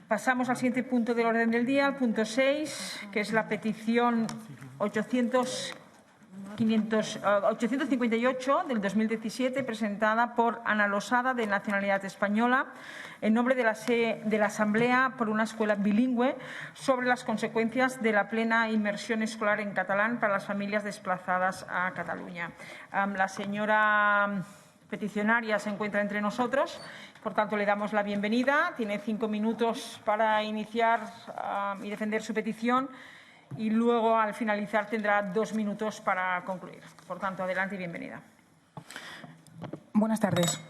Pasamos al siguiente punto del orden del día, al punto 6, que es la petición 858 del 2017, presentada por Ana Losada, de nacionalidad española, en nombre de la Asamblea por una escuela bilingüe, sobre las consecuencias de la plena inmersión escolar en catalán para las familias desplazadas a Cataluña. La señora peticionaria se encuentra entre nosotros, por tanto le damos la bienvenida. Tiene 5 minutos para iniciar y defender su petición y luego, al finalizar, tendrá 2 minutos para concluir. Por tanto, adelante y bienvenida. Buenas tardes.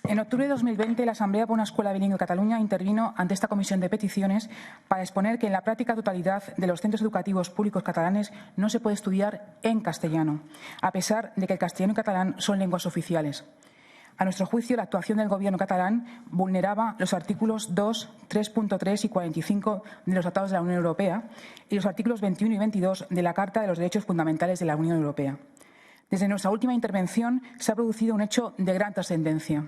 En octubre de 2020, la Asamblea por una Escuela Bilingüe de Cataluña intervino ante esta comisión de peticiones para exponer que en la práctica totalidad de los centros educativos públicos catalanes no se puede estudiar en castellano, a pesar de que el castellano y catalán son lenguas oficiales. A nuestro juicio, la actuación del Gobierno catalán vulneraba los artículos 2, 3.3 y 45 de los Tratados de la Unión Europea y los artículos 21 y 22 de la Carta de los Derechos Fundamentales de la Unión Europea. Desde nuestra última intervención se ha producido un hecho de gran trascendencia.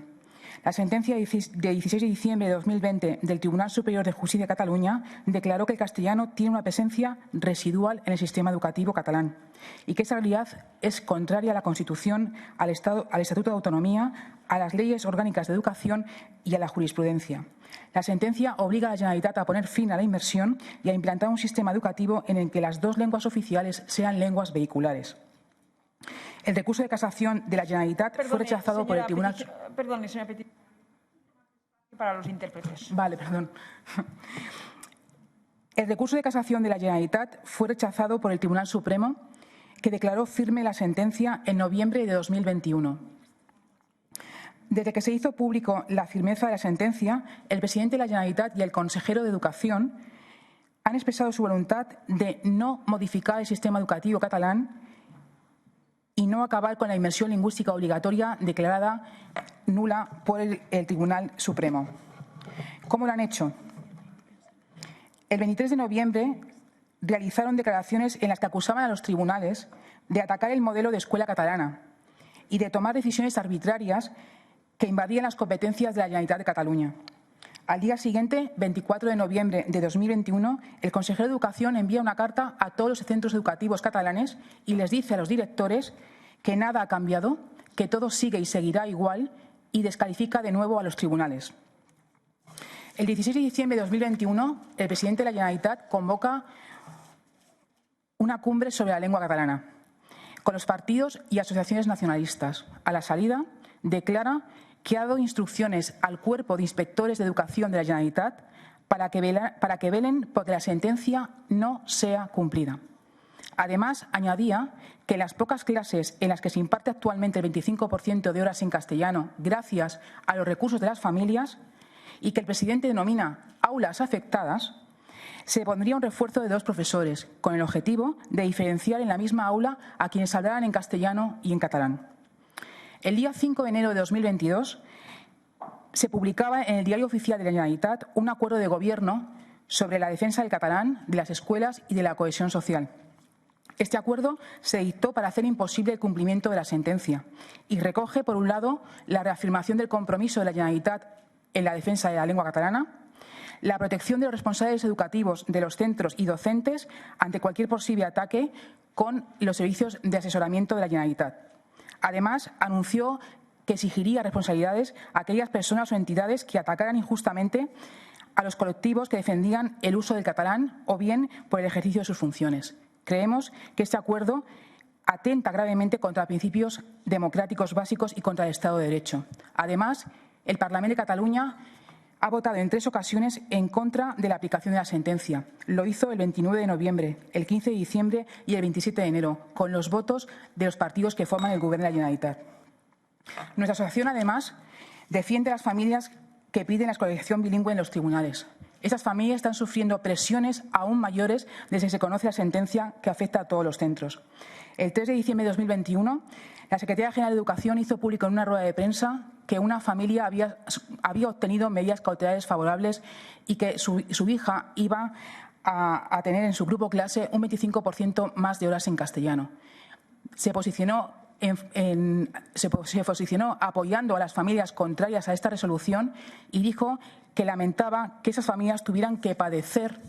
La sentencia de 16 de diciembre de 2020 del Tribunal Superior de Justicia de Cataluña declaró que el castellano tiene una presencia residual en el sistema educativo catalán y que esa realidad es contraria a la Constitución, al Estatuto de Autonomía, a las leyes orgánicas de educación y a la jurisprudencia. La sentencia obliga a la Generalitat a poner fin a la inmersión y a implantar un sistema educativo en el que las dos lenguas oficiales sean lenguas vehiculares. El recurso de casación de la Generalitat fue rechazado por el Tribunal... Perdone, señora Petit, para los intérpretes. Vale, perdón. El recurso de casación de la Generalitat fue rechazado por el Tribunal Supremo, que declaró firme la sentencia en noviembre de 2021. Desde que se hizo público la firmeza de la sentencia, el presidente de la Generalitat y el consejero de Educación han expresado su voluntad de no modificar el sistema educativo catalán y no acabar con la inmersión lingüística obligatoria declarada nula por el Tribunal Supremo. ¿Cómo lo han hecho? El 23 de noviembre realizaron declaraciones en las que acusaban a los tribunales de atacar el modelo de escuela catalana y de tomar decisiones arbitrarias que invadían las competencias de la Generalitat de Cataluña. Al día siguiente, 24 de noviembre de 2021, el consejero de Educación envía una carta a todos los centros educativos catalanes y les dice a los directores que nada ha cambiado, que todo sigue y seguirá igual, y descalifica de nuevo a los tribunales. El 16 de diciembre de 2021, el presidente de la Generalitat convoca una cumbre sobre la lengua catalana con los partidos y asociaciones nacionalistas. A la salida, declara que ha dado instrucciones al Cuerpo de Inspectores de Educación de la Generalitat para que velen porque la sentencia no sea cumplida. Además, añadía que las pocas clases en las que se imparte actualmente el 25% de horas en castellano, gracias a los recursos de las familias, y que el presidente denomina aulas afectadas, se pondría un refuerzo de 2 profesores, con el objetivo de diferenciar en la misma aula a quienes hablaran en castellano y en catalán. El día 5 de enero de 2022 se publicaba en el Diario Oficial de la Generalitat un acuerdo de gobierno sobre la defensa del catalán, de las escuelas y de la cohesión social. Este acuerdo se dictó para hacer imposible el cumplimiento de la sentencia y recoge, por un lado, la reafirmación del compromiso de la Generalitat en la defensa de la lengua catalana, la protección de los responsables educativos de los centros y docentes ante cualquier posible ataque con los servicios de asesoramiento de la Generalitat. Además, anunció que exigiría responsabilidades a aquellas personas o entidades que atacaran injustamente a los colectivos que defendían el uso del catalán o bien por el ejercicio de sus funciones. Creemos que este acuerdo atenta gravemente contra principios democráticos básicos y contra el Estado de Derecho. Además, el Parlamento de Cataluña ha votado en 3 ocasiones en contra de la aplicación de la sentencia. Lo hizo el 29 de noviembre, el 15 de diciembre y el 27 de enero, con los votos de los partidos que forman el Gobierno de la Generalitat. Nuestra asociación, además, defiende a las familias que piden la escolarización bilingüe en los tribunales. Estas familias están sufriendo presiones aún mayores desde que se conoce la sentencia que afecta a todos los centros. El 3 de diciembre de 2021, la Secretaría General de Educación hizo público en una rueda de prensa que una familia había obtenido medidas cautelares favorables y que su hija iba a tener en su grupo clase un 25% más de horas en castellano. Se posicionó apoyando a las familias contrarias a esta resolución y dijo que lamentaba que esas familias tuvieran que padecer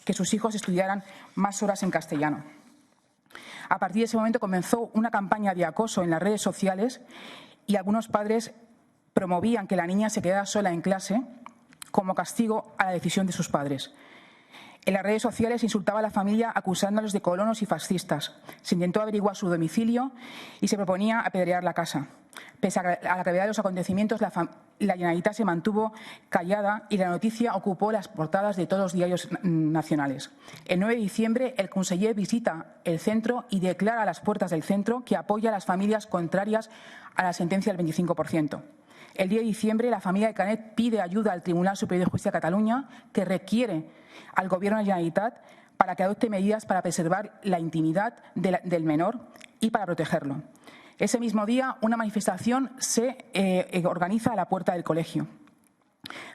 que sus hijos estudiaran más horas en castellano. A partir de ese momento comenzó una campaña de acoso en las redes sociales y algunos padres promovían que la niña se quedara sola en clase como castigo a la decisión de sus padres. En las redes sociales insultaba a la familia acusándolos de colonos y fascistas. Se intentó averiguar su domicilio y se proponía apedrear la casa. Pese a la gravedad de los acontecimientos, la Generalitat se mantuvo callada y la noticia ocupó las portadas de todos los diarios nacionales. El 9 de diciembre, el conseller visita el centro y declara a las puertas del centro que apoya a las familias contrarias a la sentencia del 25%. El 10 de diciembre, la familia de Canet pide ayuda al Tribunal Superior de Justicia de Cataluña, que requiere al Gobierno de la Generalitat para que adopte medidas para preservar la intimidad del menor y para protegerlo. Ese mismo día, una manifestación se organiza a la puerta del colegio.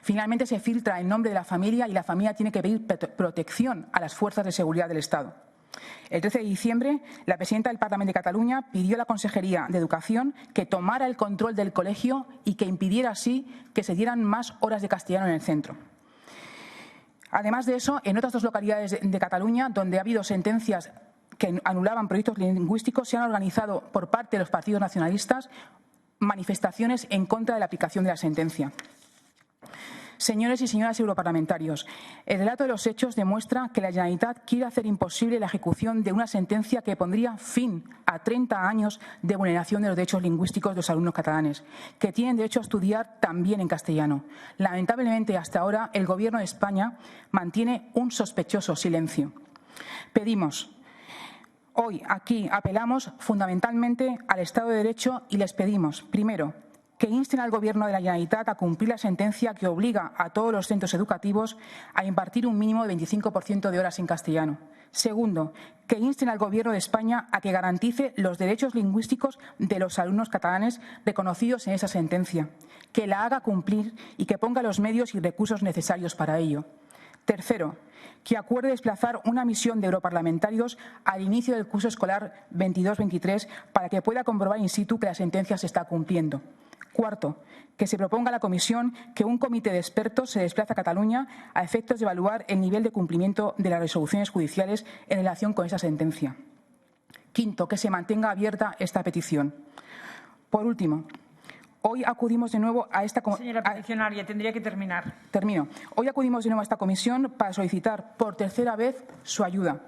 Finalmente, se filtra el nombre de la familia y la familia tiene que pedir protección a las fuerzas de seguridad del Estado. El 13 de diciembre, la presidenta del Parlamento de Cataluña pidió a la Consejería de Educación que tomara el control del colegio y que impidiera así que se dieran más horas de castellano en el centro. Además de eso, en otras dos localidades de Cataluña, donde ha habido sentencias que anulaban proyectos lingüísticos, se han organizado por parte de los partidos nacionalistas manifestaciones en contra de la aplicación de la sentencia. Señores y señoras europarlamentarios, el relato de los hechos demuestra que la Generalitat quiere hacer imposible la ejecución de una sentencia que pondría fin a 30 años de vulneración de los derechos lingüísticos de los alumnos catalanes, que tienen derecho a estudiar también en castellano. Lamentablemente, hasta ahora, el Gobierno de España mantiene un sospechoso silencio. Pedimos, hoy aquí apelamos fundamentalmente al Estado de Derecho y les pedimos, primero, que insten al Gobierno de la Generalitat a cumplir la sentencia que obliga a todos los centros educativos a impartir un mínimo de 25% de horas en castellano. Segundo, que insten al Gobierno de España a que garantice los derechos lingüísticos de los alumnos catalanes reconocidos en esa sentencia, que la haga cumplir y que ponga los medios y recursos necesarios para ello. Tercero, que acuerde desplazar una misión de europarlamentarios al inicio del curso escolar 22-23 para que pueda comprobar in situ que la sentencia se está cumpliendo. Cuarto, que se proponga a la Comisión que un comité de expertos se desplace a Cataluña a efectos de evaluar el nivel de cumplimiento de las resoluciones judiciales en relación con esa sentencia. Quinto, que se mantenga abierta esta petición. Por último, hoy acudimos de nuevo a esta comisión. Señora peticionaria, tendría que terminar. Termino. Hoy acudimos de nuevo a esta comisión para solicitar por tercera vez su ayuda.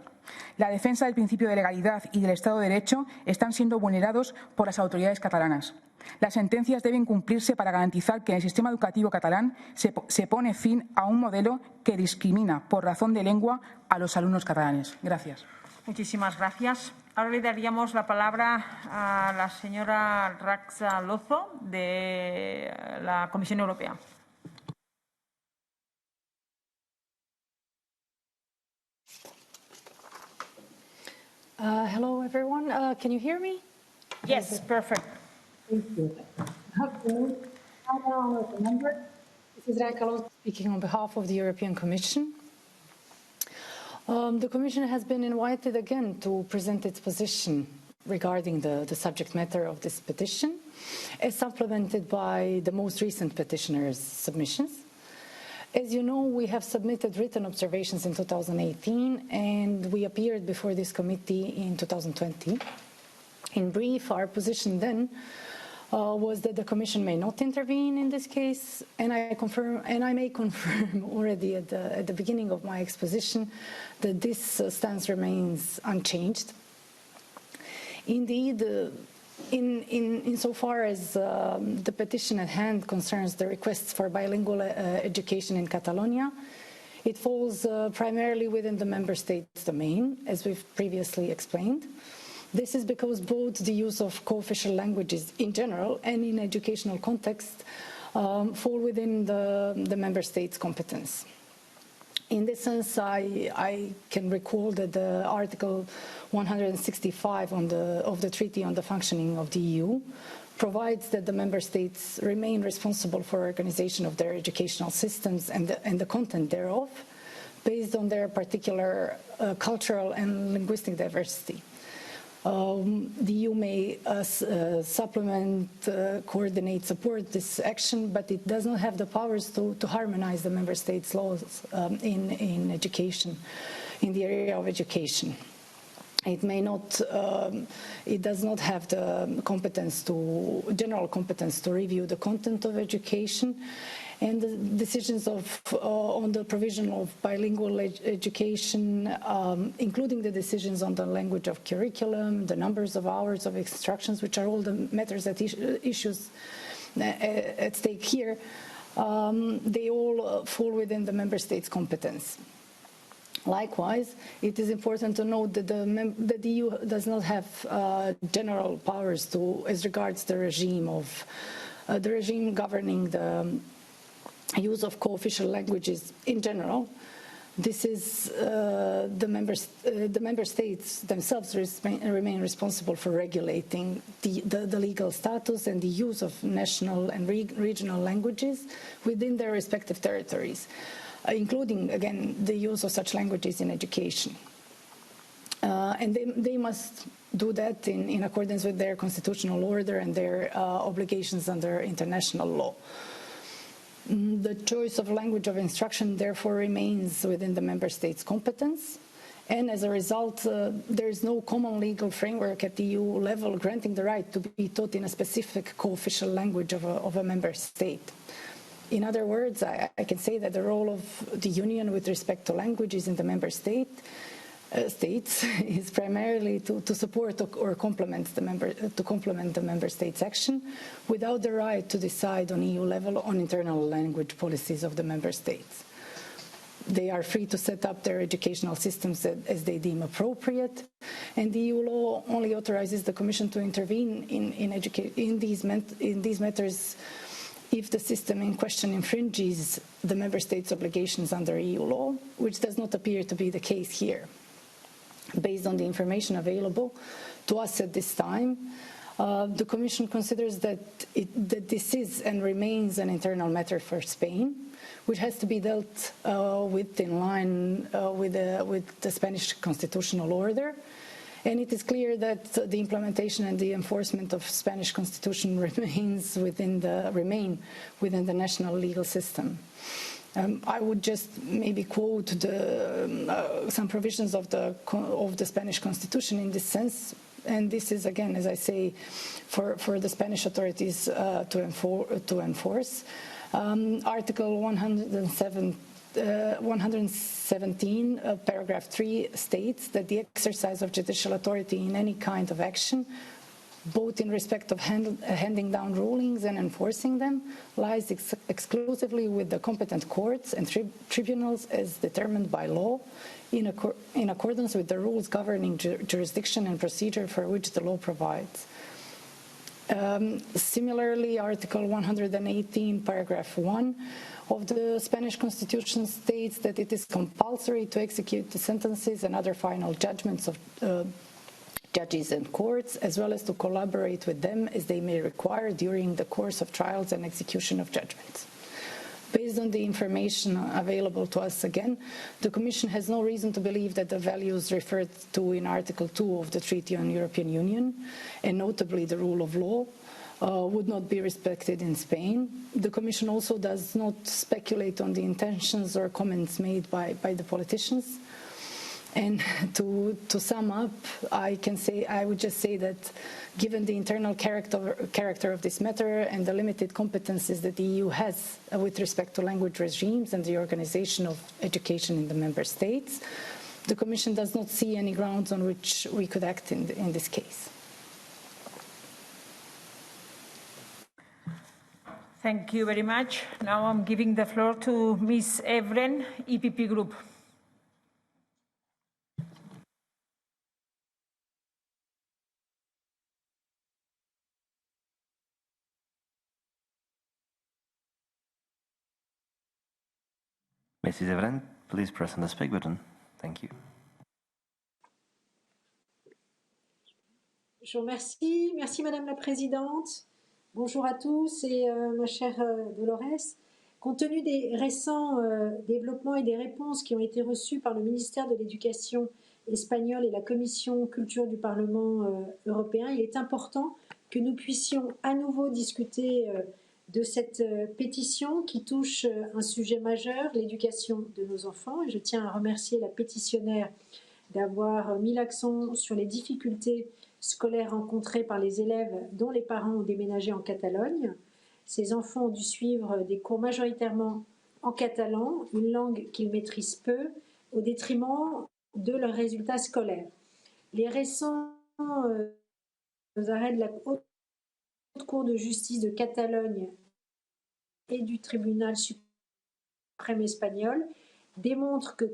La defensa del principio de legalidad y del Estado de Derecho están siendo vulnerados por las autoridades catalanas. Las sentencias deben cumplirse para garantizar que en el sistema educativo catalán se pone fin a un modelo que discrimina por razón de lengua a los alumnos catalanes. Gracias. Muchísimas gracias. Ahora le daríamos la palabra a la señora Raxa Lozo de la Comisión Europea. Hello, everyone. Can you hear me? Yes, perfect. Thank you. Good afternoon. This is Raika Lozo speaking on behalf of the European Commission. The Commission has been invited again to present its position regarding the subject matter of this petition, as supplemented by the most recent petitioner's submissions. As you know, we have submitted written observations in 2018, and we appeared before this committee in 2020. In brief, our position then was that the Commission may not intervene in this case, and I may confirm already at the beginning of my exposition that this stance remains unchanged. Indeed, insofar as the petition at hand concerns the requests for bilingual education in Catalonia, it falls primarily within the member states' domain, as we've previously explained. This is because both the use of co-official languages in general and in educational context fall within the member states' competence. In this sense, I can recall that the Article 165 of the Treaty on the Functioning of the EU provides that the member states remain responsible for organization of their educational systems and the content thereof, based on their particular cultural and linguistic diversity. The EU may supplement, coordinate, support this action, but it does not have the powers to harmonize the member states' laws in education, in the area of education. It may not, it does not have the general competence to review the content of education, and the decisions on the provision of bilingual education, including the decisions on the language of curriculum, the numbers of hours of instructions, which are all the matters that issues at stake here, they all fall within the member states' competence. Likewise, it is important to note that the EU does not have general powers as regards the regime governing the use of co-official languages in general. This is the member states themselves remain responsible for regulating the legal status and the use of national and regional languages within their respective territories, including, again, the use of such languages in education. And they must do that in accordance with their constitutional order and their obligations under international law. The choice of language of instruction, therefore, remains within the member states' competence. And as a result, there is no common legal framework at the EU level granting the right to be taught in a specific co-official language of a member state. In other words, I can say that the role of the Union with respect to languages in the member states is primarily to support or complement the member states' action, without the right to decide on EU level on internal language policies of the member states. They are free to set up their educational systems as they deem appropriate, and the EU law only authorizes the Commission to intervene in these matters if the system in question infringes the member states' obligations under EU law, which does not appear to be the case here. Based on the information available to us at this time, the Commission considers that this is and remains an internal matter for Spain, which has to be dealt with in line with the Spanish constitutional order. And it is clear that the implementation and the enforcement of Spanish constitution remain within the national legal system. I would just maybe quote some provisions of the Spanish constitution in this sense, and this is, again, as I say, for the Spanish authorities to enforce. Article 117, paragraph 3 states that the exercise of judicial authority in any kind of action, both in respect of handing down rulings and enforcing them, lies exclusively with the competent courts and tribunals as determined by law, in accordance with the rules governing jurisdiction and procedure for which the law provides. Similarly, Article 118, paragraph 1 of the Spanish Constitution states that it is compulsory to execute the sentences and other final judgments of judges and courts, as well as to collaborate with them as they may require during the course of trials and execution of judgments. Based on the information available to us again, the Commission has no reason to believe that the values referred to in Article 2 of the Treaty on European Union, and notably the rule of law, would not be respected in Spain. The Commission also does not speculate on the intentions or comments made by the politicians. And to sum up, I would just say that given the internal character of this matter and the limited competences that the EU has with respect to language regimes and the organization of education in the member states, the Commission does not see any grounds on which we could act in this case. Thank you very much. Now I'm giving the floor to Ms. Evren, EPP Group. Mrs. Evren, please press on the speak button. Thank you. Je vous remercie. Merci Madame la Présidente. Bonjour à tous et ma chère Dolores. Compte tenu des récents développements et des réponses qui ont été reçues par le ministère de l'Éducation espagnole et la commission culture du Parlement européen, il est important que nous puissions à nouveau discuter de cette pétition qui touche un sujet majeur, l'éducation de nos enfants. Et je tiens à remercier la pétitionnaire d'avoir mis l'accent sur les difficultés scolaires rencontrées par les élèves dont les parents ont déménagé en Catalogne. Ces enfants ont dû suivre des cours majoritairement en catalan, une langue qu'ils maîtrisent peu, au détriment de leurs résultats scolaires. Les récents arrêts de la Haute Cour de justice de Catalogne et du tribunal suprême espagnol démontrent que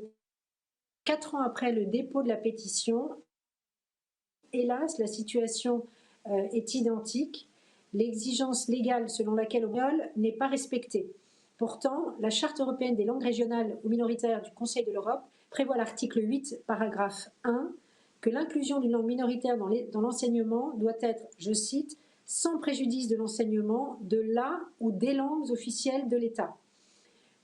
4 ans après le dépôt de la pétition, hélas, la situation est identique. L'exigence légale selon laquelle au viol n'est pas respectée. Pourtant, la Charte européenne des langues régionales ou minoritaires du Conseil de l'Europe prévoit à l'article 8, paragraphe 1, que l'inclusion d'une langue minoritaire dans l'enseignement doit être, je cite, sans préjudice de l'enseignement de la ou des langues officielles de l'État.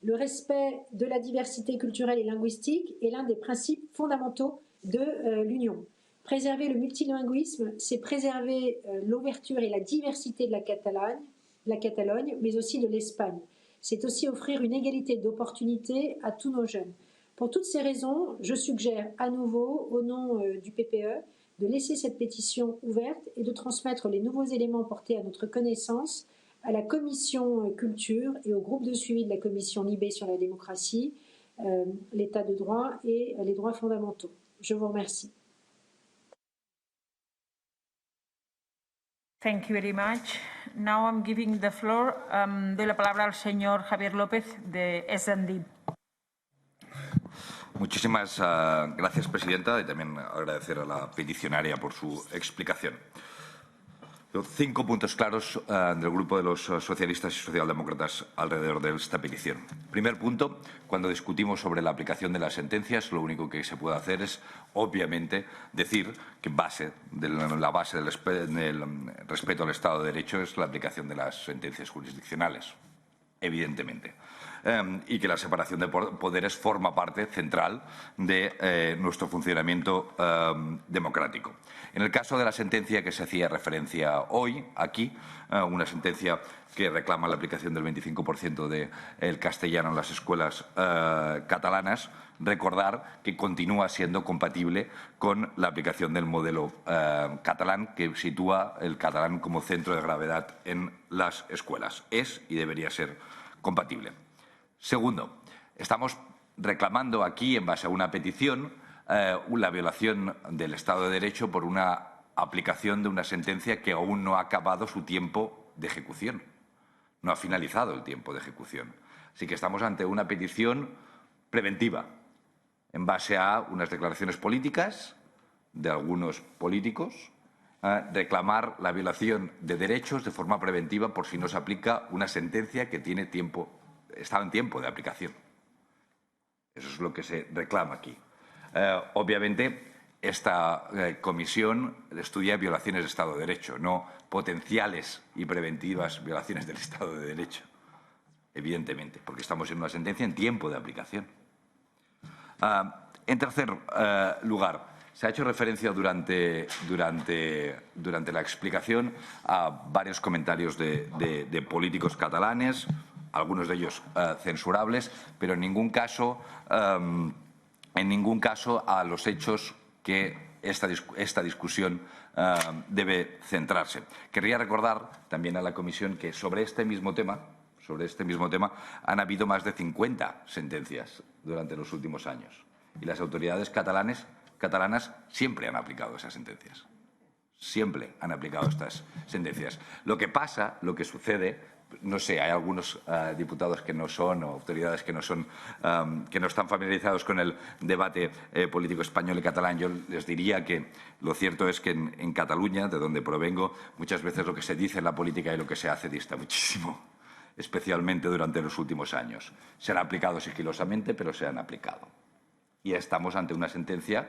Le respect de la diversité culturelle et linguistique est l'un des principes fondamentaux de l'Union. Préserver le multilinguisme, c'est préserver l'ouverture et la diversité de la Catalogne, mais aussi de l'Espagne. C'est aussi offrir une égalité d'opportunités à tous nos jeunes. Pour toutes ces raisons, je suggère à nouveau, au nom du PPE, de laisser cette pétition ouverte et de transmettre les nouveaux éléments portés à notre connaissance à la commission culture et au groupe de suivi de la commission Libé sur la démocratie, l'état de droit et les droits fondamentaux. Je vous remercie. Thank you very much. Now I'm giving the floor. Doy la palabra al señor Javier López de S&D. Muchísimas gracias, presidenta, y también agradecer a la peticionaria por su explicación. 5 puntos claros del grupo de los socialistas y socialdemócratas alrededor de esta petición. Primer punto, cuando discutimos sobre la aplicación de las sentencias, lo único que se puede hacer es, obviamente, decir que la base del respeto al Estado de Derecho es la aplicación de las sentencias jurisdiccionales, evidentemente. Y que la separación de poderes forma parte central de nuestro funcionamiento democrático. En el caso de la sentencia que se hacía referencia hoy, aquí, una sentencia que reclama la aplicación del 25% del castellano en las escuelas catalanas, recordar que continúa siendo compatible con la aplicación del modelo catalán que sitúa el catalán como centro de gravedad en las escuelas. Es y debería ser compatible. Segundo, estamos reclamando aquí, en base a una petición, la violación del Estado de Derecho por una aplicación de una sentencia que aún no ha acabado su tiempo de ejecución. No ha finalizado el tiempo de ejecución. Así que estamos ante una petición preventiva, en base a unas declaraciones políticas de algunos políticos, reclamar la violación de derechos de forma preventiva por si no se aplica una sentencia que está en tiempo de aplicación. Eso es lo que se reclama aquí. Obviamente, esta comisión estudia violaciones del Estado de Derecho, no potenciales y preventivas violaciones del Estado de Derecho, evidentemente, porque estamos en una sentencia en tiempo de aplicación. En tercer lugar, se ha hecho referencia durante la explicación a varios comentarios de políticos catalanes, algunos de ellos censurables, pero en ningún caso a los hechos que esta discusión debe centrarse. Querría recordar también a la Comisión que sobre este mismo tema han habido más de 50 sentencias durante los últimos años y las autoridades catalanas siempre han aplicado esas sentencias. Siempre han aplicado estas sentencias. Lo que sucede, no sé, hay algunos diputados que no son, o autoridades que no son, que no están familiarizados con el debate político español y catalán. Yo les diría que lo cierto es que en Cataluña, de donde provengo, muchas veces lo que se dice en la política y lo que se hace dista muchísimo, especialmente durante los últimos años. Se han aplicado sigilosamente, pero se han aplicado. Y estamos ante una sentencia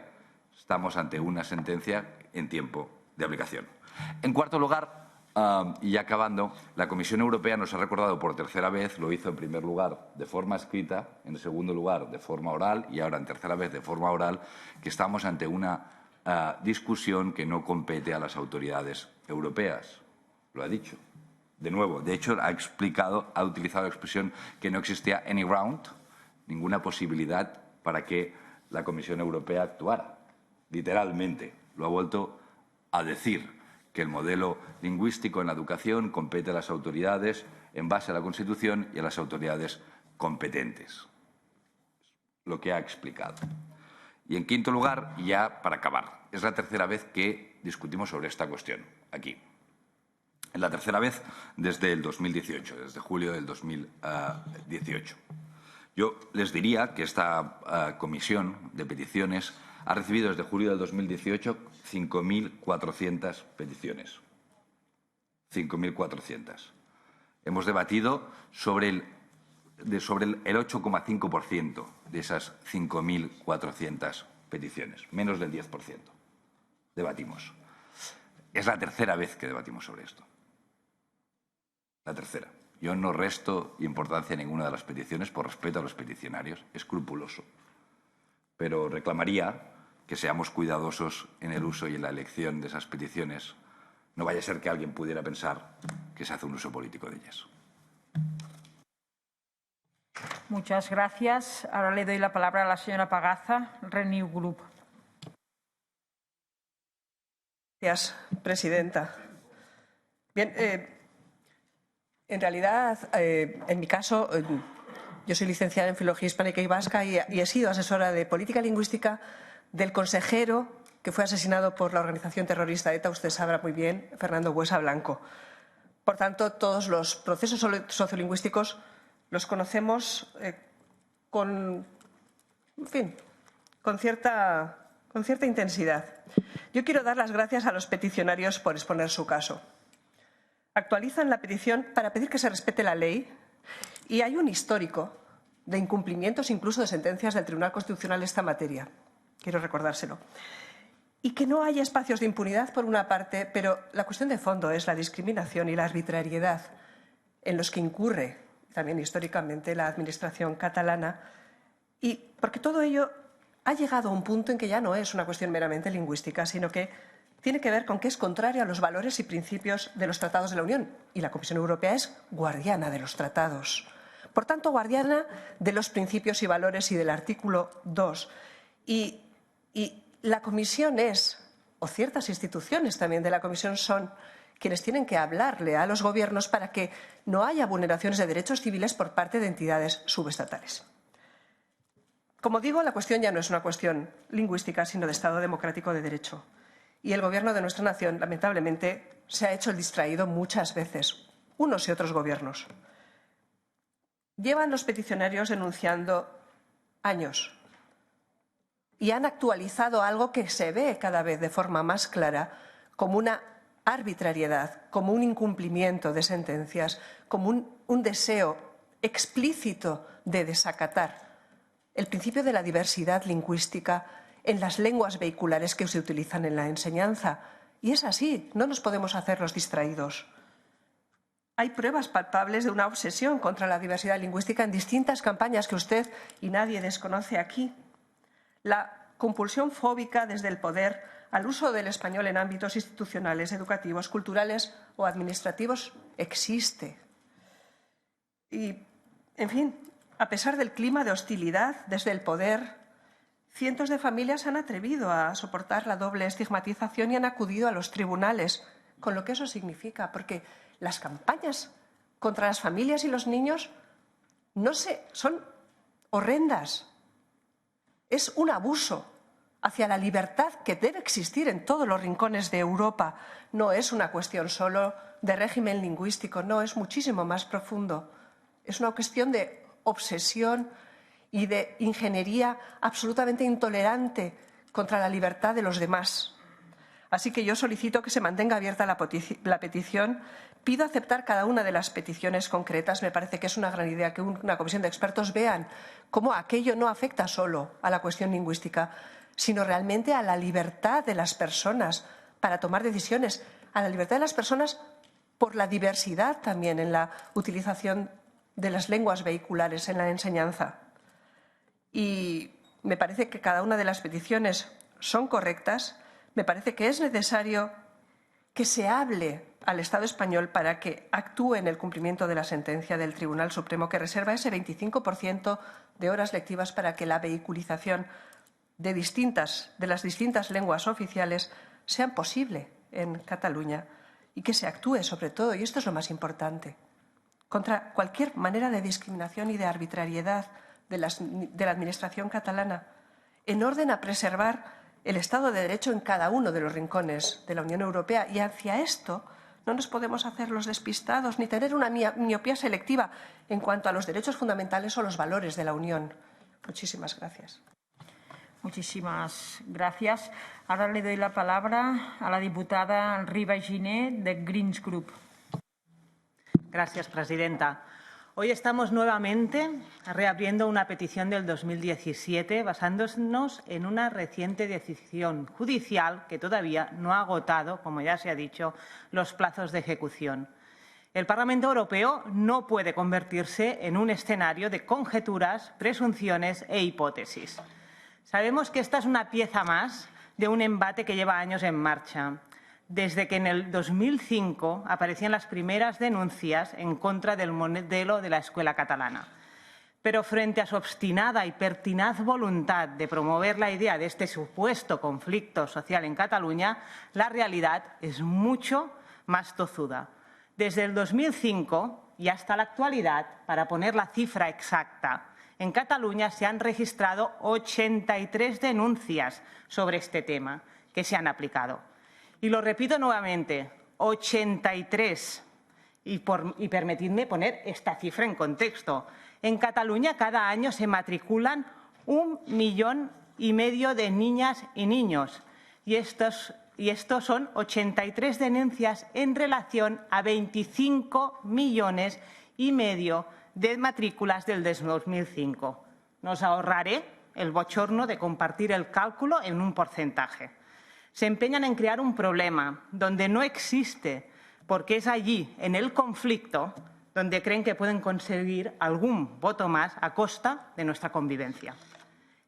en tiempo de aplicación. En cuarto lugar, Y acabando, la Comisión Europea nos ha recordado por tercera vez, lo hizo en primer lugar de forma escrita, en segundo lugar de forma oral y ahora en tercera vez de forma oral, que estamos ante una discusión que no compete a las autoridades europeas. Lo ha dicho. De nuevo, de hecho, ha utilizado la expresión que no existía any ground, ninguna posibilidad para que la Comisión Europea actuara. Literalmente, lo ha vuelto a decir, que el modelo lingüístico en la educación compete a las autoridades en base a la Constitución y a las autoridades competentes. Lo que ha explicado. Y en quinto lugar, ya para acabar, es la tercera vez que discutimos sobre esta cuestión aquí. Es la tercera vez desde el 2018, desde julio del 2018. Yo les diría que esta comisión de peticiones ha recibido desde julio del 2018 5.400 peticiones. 5.400. Hemos debatido sobre el 8,5% de esas 5.400 peticiones, menos del 10%. Debatimos. Es la tercera vez que debatimos sobre esto. La tercera. Yo no resto importancia a ninguna de las peticiones por respeto a los peticionarios, escrupuloso. Pero reclamaría que seamos cuidadosos en el uso y en la elección de esas peticiones. No vaya a ser que alguien pudiera pensar que se hace un uso político de ellas. Muchas gracias. Ahora le doy la palabra a la señora Pagaza, Renew Group. Gracias, presidenta. Bien, en realidad, en mi caso, yo soy licenciada en Filología Hispánica y Vasca y he sido asesora de política lingüística del consejero que fue asesinado por la organización terrorista ETA, usted sabrá muy bien, Fernando Buesa Blanco. Por tanto, todos los procesos sociolingüísticos los conocemos con cierta intensidad. Yo quiero dar las gracias a los peticionarios por exponer su caso. Actualizan la petición para pedir que se respete la ley y hay un histórico de incumplimientos, incluso de sentencias del Tribunal Constitucional en esta materia. Quiero recordárselo. Y que no haya espacios de impunidad por una parte, pero la cuestión de fondo es la discriminación y la arbitrariedad en los que incurre también históricamente la administración catalana, y porque todo ello ha llegado a un punto en que ya no es una cuestión meramente lingüística, sino que tiene que ver con que es contrario a los valores y principios de los tratados de la Unión. Y la Comisión Europea es guardiana de los tratados. Por tanto, guardiana de los principios y valores y del artículo 2. Y la Comisión o ciertas instituciones también de la Comisión son quienes tienen que hablarle a los gobiernos para que no haya vulneraciones de derechos civiles por parte de entidades subestatales. Como digo, la cuestión ya no es una cuestión lingüística, sino de Estado democrático de derecho. Y el Gobierno de nuestra nación, lamentablemente, se ha hecho el distraído muchas veces, unos y otros gobiernos. Llevan los peticionarios denunciando años y han actualizado algo que se ve cada vez de forma más clara como una arbitrariedad, como un incumplimiento de sentencias, como un deseo explícito de desacatar el principio de la diversidad lingüística en las lenguas vehiculares que se utilizan en la enseñanza. Y es así, no nos podemos hacer los distraídos. Hay pruebas palpables de una obsesión contra la diversidad lingüística en distintas campañas que usted y nadie desconoce aquí. La compulsión fóbica desde el poder al uso del español en ámbitos institucionales, educativos, culturales o administrativos existe. Y, en fin, a pesar del clima de hostilidad desde el poder, cientos de familias se han atrevido a soportar la doble estigmatización y han acudido a los tribunales, con lo que eso significa, porque las campañas contra las familias y los niños son horrendas. Es un abuso hacia la libertad que debe existir en todos los rincones de Europa. No es una cuestión solo de régimen lingüístico, no, es muchísimo más profundo. Es una cuestión de obsesión y de ingeniería absolutamente intolerante contra la libertad de los demás. Así que yo solicito que se mantenga abierta la petición. Pido aceptar cada una de las peticiones concretas. Me parece que es una gran idea que una comisión de expertos vean cómo aquello no afecta solo a la cuestión lingüística, sino realmente a la libertad de las personas para tomar decisiones, a la libertad de las personas por la diversidad también en la utilización de las lenguas vehiculares en la enseñanza. Y me parece que cada una de las peticiones son correctas. Me parece que es necesario que se hable al Estado español para que actúe en el cumplimiento de la sentencia del Tribunal Supremo que reserva ese 25% de horas lectivas para que la vehiculización de las distintas lenguas oficiales sea posible en Cataluña y que se actúe sobre todo, y esto es lo más importante, contra cualquier manera de discriminación y de arbitrariedad de la Administración catalana, en orden a preservar el Estado de Derecho en cada uno de los rincones de la Unión Europea. Y hacia esto no nos podemos hacer los despistados ni tener una miopía selectiva en cuanto a los derechos fundamentales o los valores de la Unión. Muchísimas gracias. Muchísimas gracias. Ahora le doy la palabra a la diputada Riba Giner, de Greens Group. Gracias, presidenta. Hoy estamos nuevamente reabriendo una petición del 2017 basándonos en una reciente decisión judicial que todavía no ha agotado, como ya se ha dicho, los plazos de ejecución. El Parlamento Europeo no puede convertirse en un escenario de conjeturas, presunciones e hipótesis. Sabemos que esta es una pieza más de un embate que lleva años en marcha. Desde que en el 2005 aparecían las primeras denuncias en contra del modelo de la escuela catalana. Pero frente a su obstinada y pertinaz voluntad de promover la idea de este supuesto conflicto social en Cataluña, la realidad es mucho más tozuda. Desde el 2005 y hasta la actualidad, para poner la cifra exacta, en Cataluña se han registrado 83 denuncias sobre este tema que se han aplicado. Y lo repito nuevamente, 83. Y permitidme poner esta cifra en contexto. En Cataluña cada año se matriculan 1,5 millones de niñas y niños. Y estos son 83 denuncias en relación a 25,5 millones de matrículas del 2005. Nos ahorraré el bochorno de compartir el cálculo en un porcentaje. Se empeñan en crear un problema donde no existe, porque es allí, en el conflicto, donde creen que pueden conseguir algún voto más a costa de nuestra convivencia.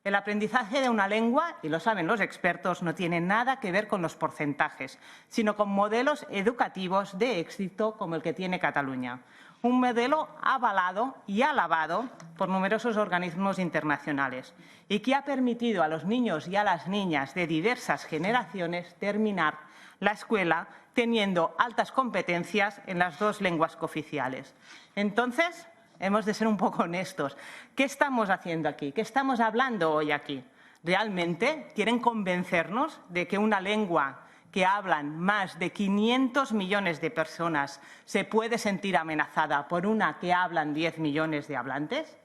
El aprendizaje de una lengua, y lo saben los expertos, no tiene nada que ver con los porcentajes, sino con modelos educativos de éxito como el que tiene Cataluña. Un modelo avalado y alabado por numerosos organismos internacionales y que ha permitido a los niños y a las niñas de diversas generaciones terminar la escuela teniendo altas competencias en las 2 lenguas cooficiales. Entonces, hemos de ser un poco honestos. ¿Qué estamos haciendo aquí? ¿Qué estamos hablando hoy aquí? ¿Realmente quieren convencernos de que una lengua que hablan más de 500 millones de personas se puede sentir amenazada por una que hablan 10 millones de hablantes?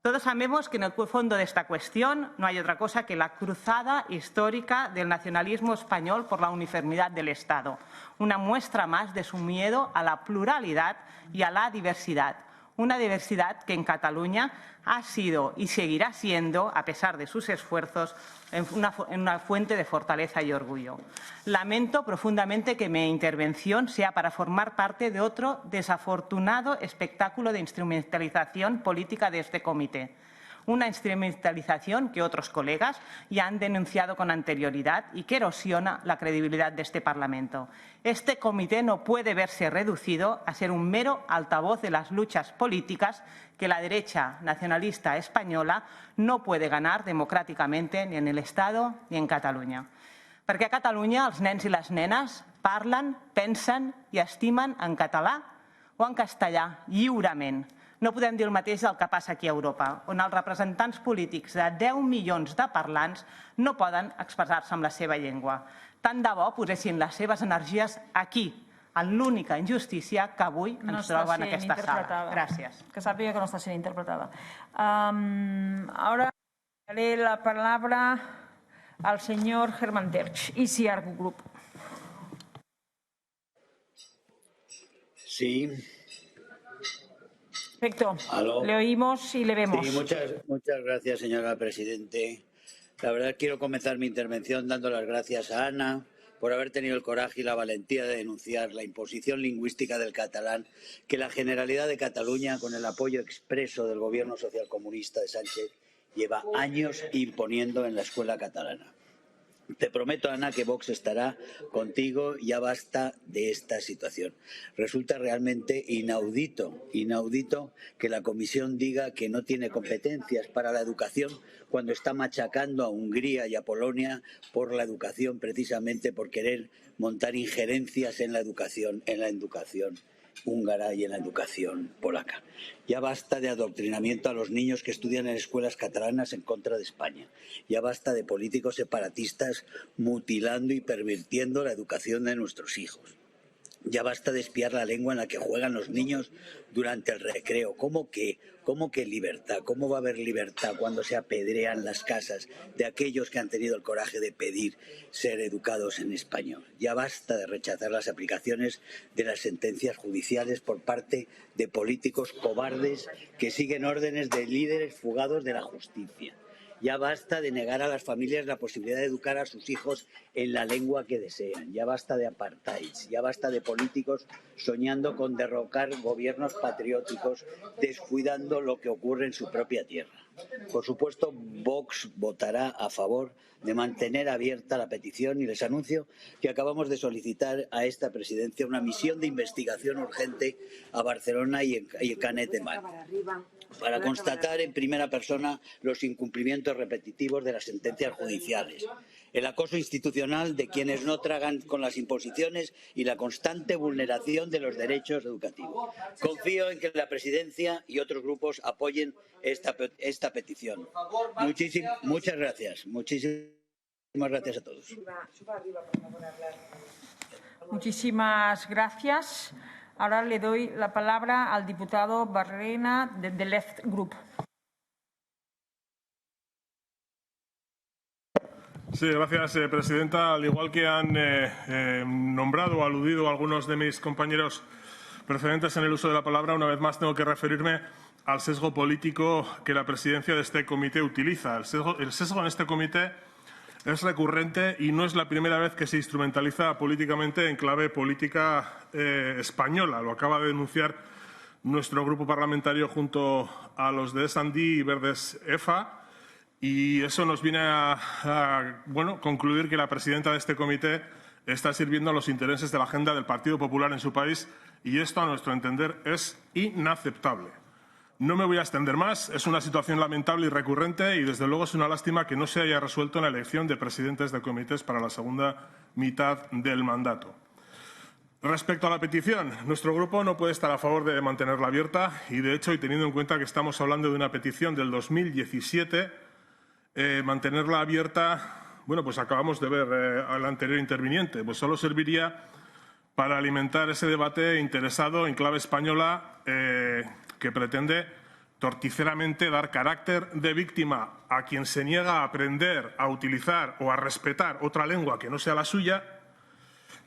Todos sabemos que en el fondo de esta cuestión no hay otra cosa que la cruzada histórica del nacionalismo español por la uniformidad del Estado, una muestra más de su miedo a la pluralidad y a la diversidad. Una diversidad que en Cataluña ha sido y seguirá siendo, a pesar de sus esfuerzos, una fuente de fortaleza y orgullo. Lamento profundamente que mi intervención sea para formar parte de otro desafortunado espectáculo de instrumentalización política de este comité. Una instrumentalización que otros colegas ya han denunciado con anterioridad y que erosiona la credibilidad de este Parlamento. Este comité no puede verse reducido a ser un mero altavoz de las luchas políticas que la derecha nacionalista española no puede ganar democràticamente ni en el Estado ni en Catalunya. Perquè a Catalunya els nens i les nenes parlen, pensen i estimen en català o en castellà lliurement. No podem dir el mateix del que passa aquí a Europa, on els representants polítics de 10 milions de parlants no poden expressar-se amb la seva llengua. Tant de bo posessin les seves energies aquí, en l'única injustícia que avui ens troba en aquesta sala. Gràcies. Que sàpiga que no està sent interpretada. Ahora daré la palabra al señor Germán Terch, ECR Group. Sí. Perfecto. ¿Aló? Le oímos y le vemos. Sí, muchas gracias, señora Presidente. La verdad quiero comenzar mi intervención dando las gracias a Ana por haber tenido el coraje y la valentía de denunciar la imposición lingüística del catalán que la Generalidad de Cataluña, con el apoyo expreso del gobierno socialcomunista de Sánchez, lleva años imponiendo en la escuela catalana. Te prometo, Ana, que Vox estará contigo. Ya basta de esta situación. Resulta realmente inaudito que la Comisión diga que no tiene competencias para la educación cuando está machacando a Hungría y a Polonia por la educación, precisamente por querer montar injerencias en la educación húngara y en la educación polaca. Ya basta de adoctrinamiento a los niños que estudian en escuelas catalanas en contra de España. Ya basta de políticos separatistas mutilando y pervirtiendo la educación de nuestros hijos. Ya basta de espiar la lengua en la que juegan los niños durante el recreo. ¿Cómo que libertad? ¿Cómo va a haber libertad cuando se apedrean las casas de aquellos que han tenido el coraje de pedir ser educados en español? Ya basta de rechazar las aplicaciones de las sentencias judiciales por parte de políticos cobardes que siguen órdenes de líderes fugados de la justicia. Ya basta de negar a las familias la posibilidad de educar a sus hijos en la lengua que desean. Ya basta de apartheids. Ya basta de políticos soñando con derrocar gobiernos patrióticos, descuidando lo que ocurre en su propia tierra. Por supuesto, Vox votará a favor de mantener abierta la petición y les anuncio que acabamos de solicitar a esta presidencia una misión de investigación urgente a Barcelona y en Canet de Mar para constatar en primera persona los incumplimientos repetitivos de las sentencias judiciales, el acoso institucional de quienes no tragan con las imposiciones y la constante vulneración de los derechos educativos. Confío en que la presidencia y otros grupos apoyen esta petición. Muchas gracias. Muchísimas gracias a todos. Muchísimas gracias. Ahora le doy la palabra al diputado Barrena de The Left Group. Sí, gracias, presidenta. Al igual que han nombrado o aludido algunos de mis compañeros precedentes en el uso de la palabra, una vez más tengo que referirme al sesgo político que la presidencia de este comité utiliza. El sesgo en este comité es recurrente y no es la primera vez que se instrumentaliza políticamente en clave política española. Lo acaba de denunciar nuestro grupo parlamentario junto a los de S&D y Verdes EFA, y eso nos viene a concluir que la presidenta de este comité está sirviendo a los intereses de la agenda del Partido Popular en su país, y esto, a nuestro entender, es inaceptable. No me voy a extender más. Es una situación lamentable y recurrente y, desde luego, es una lástima que no se haya resuelto en la elección de presidentes de comités para la segunda mitad del mandato. Respecto a la petición, nuestro grupo no puede estar a favor de mantenerla abierta y, de hecho, y teniendo en cuenta que estamos hablando de una petición del 2017, mantenerla abierta, bueno, pues acabamos de ver al anterior interviniente, pues solo serviría para alimentar ese debate interesado en clave española que pretende torticeramente dar carácter de víctima a quien se niega a aprender, a utilizar o a respetar otra lengua que no sea la suya,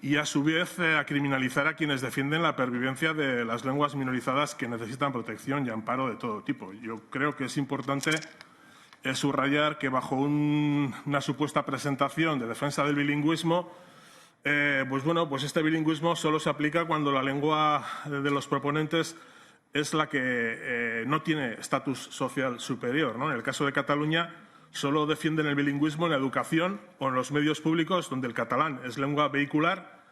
y a su vez a criminalizar a quienes defienden la pervivencia de las lenguas minorizadas que necesitan protección y amparo de todo tipo. Yo creo que es importante subrayar que bajo una supuesta presentación de defensa del bilingüismo, pues este bilingüismo solo se aplica cuando la lengua de los proponentes es la que no tiene estatus social superior, ¿no? En el caso de Cataluña, solo defienden el bilingüismo en la educación o en los medios públicos donde el catalán es lengua vehicular,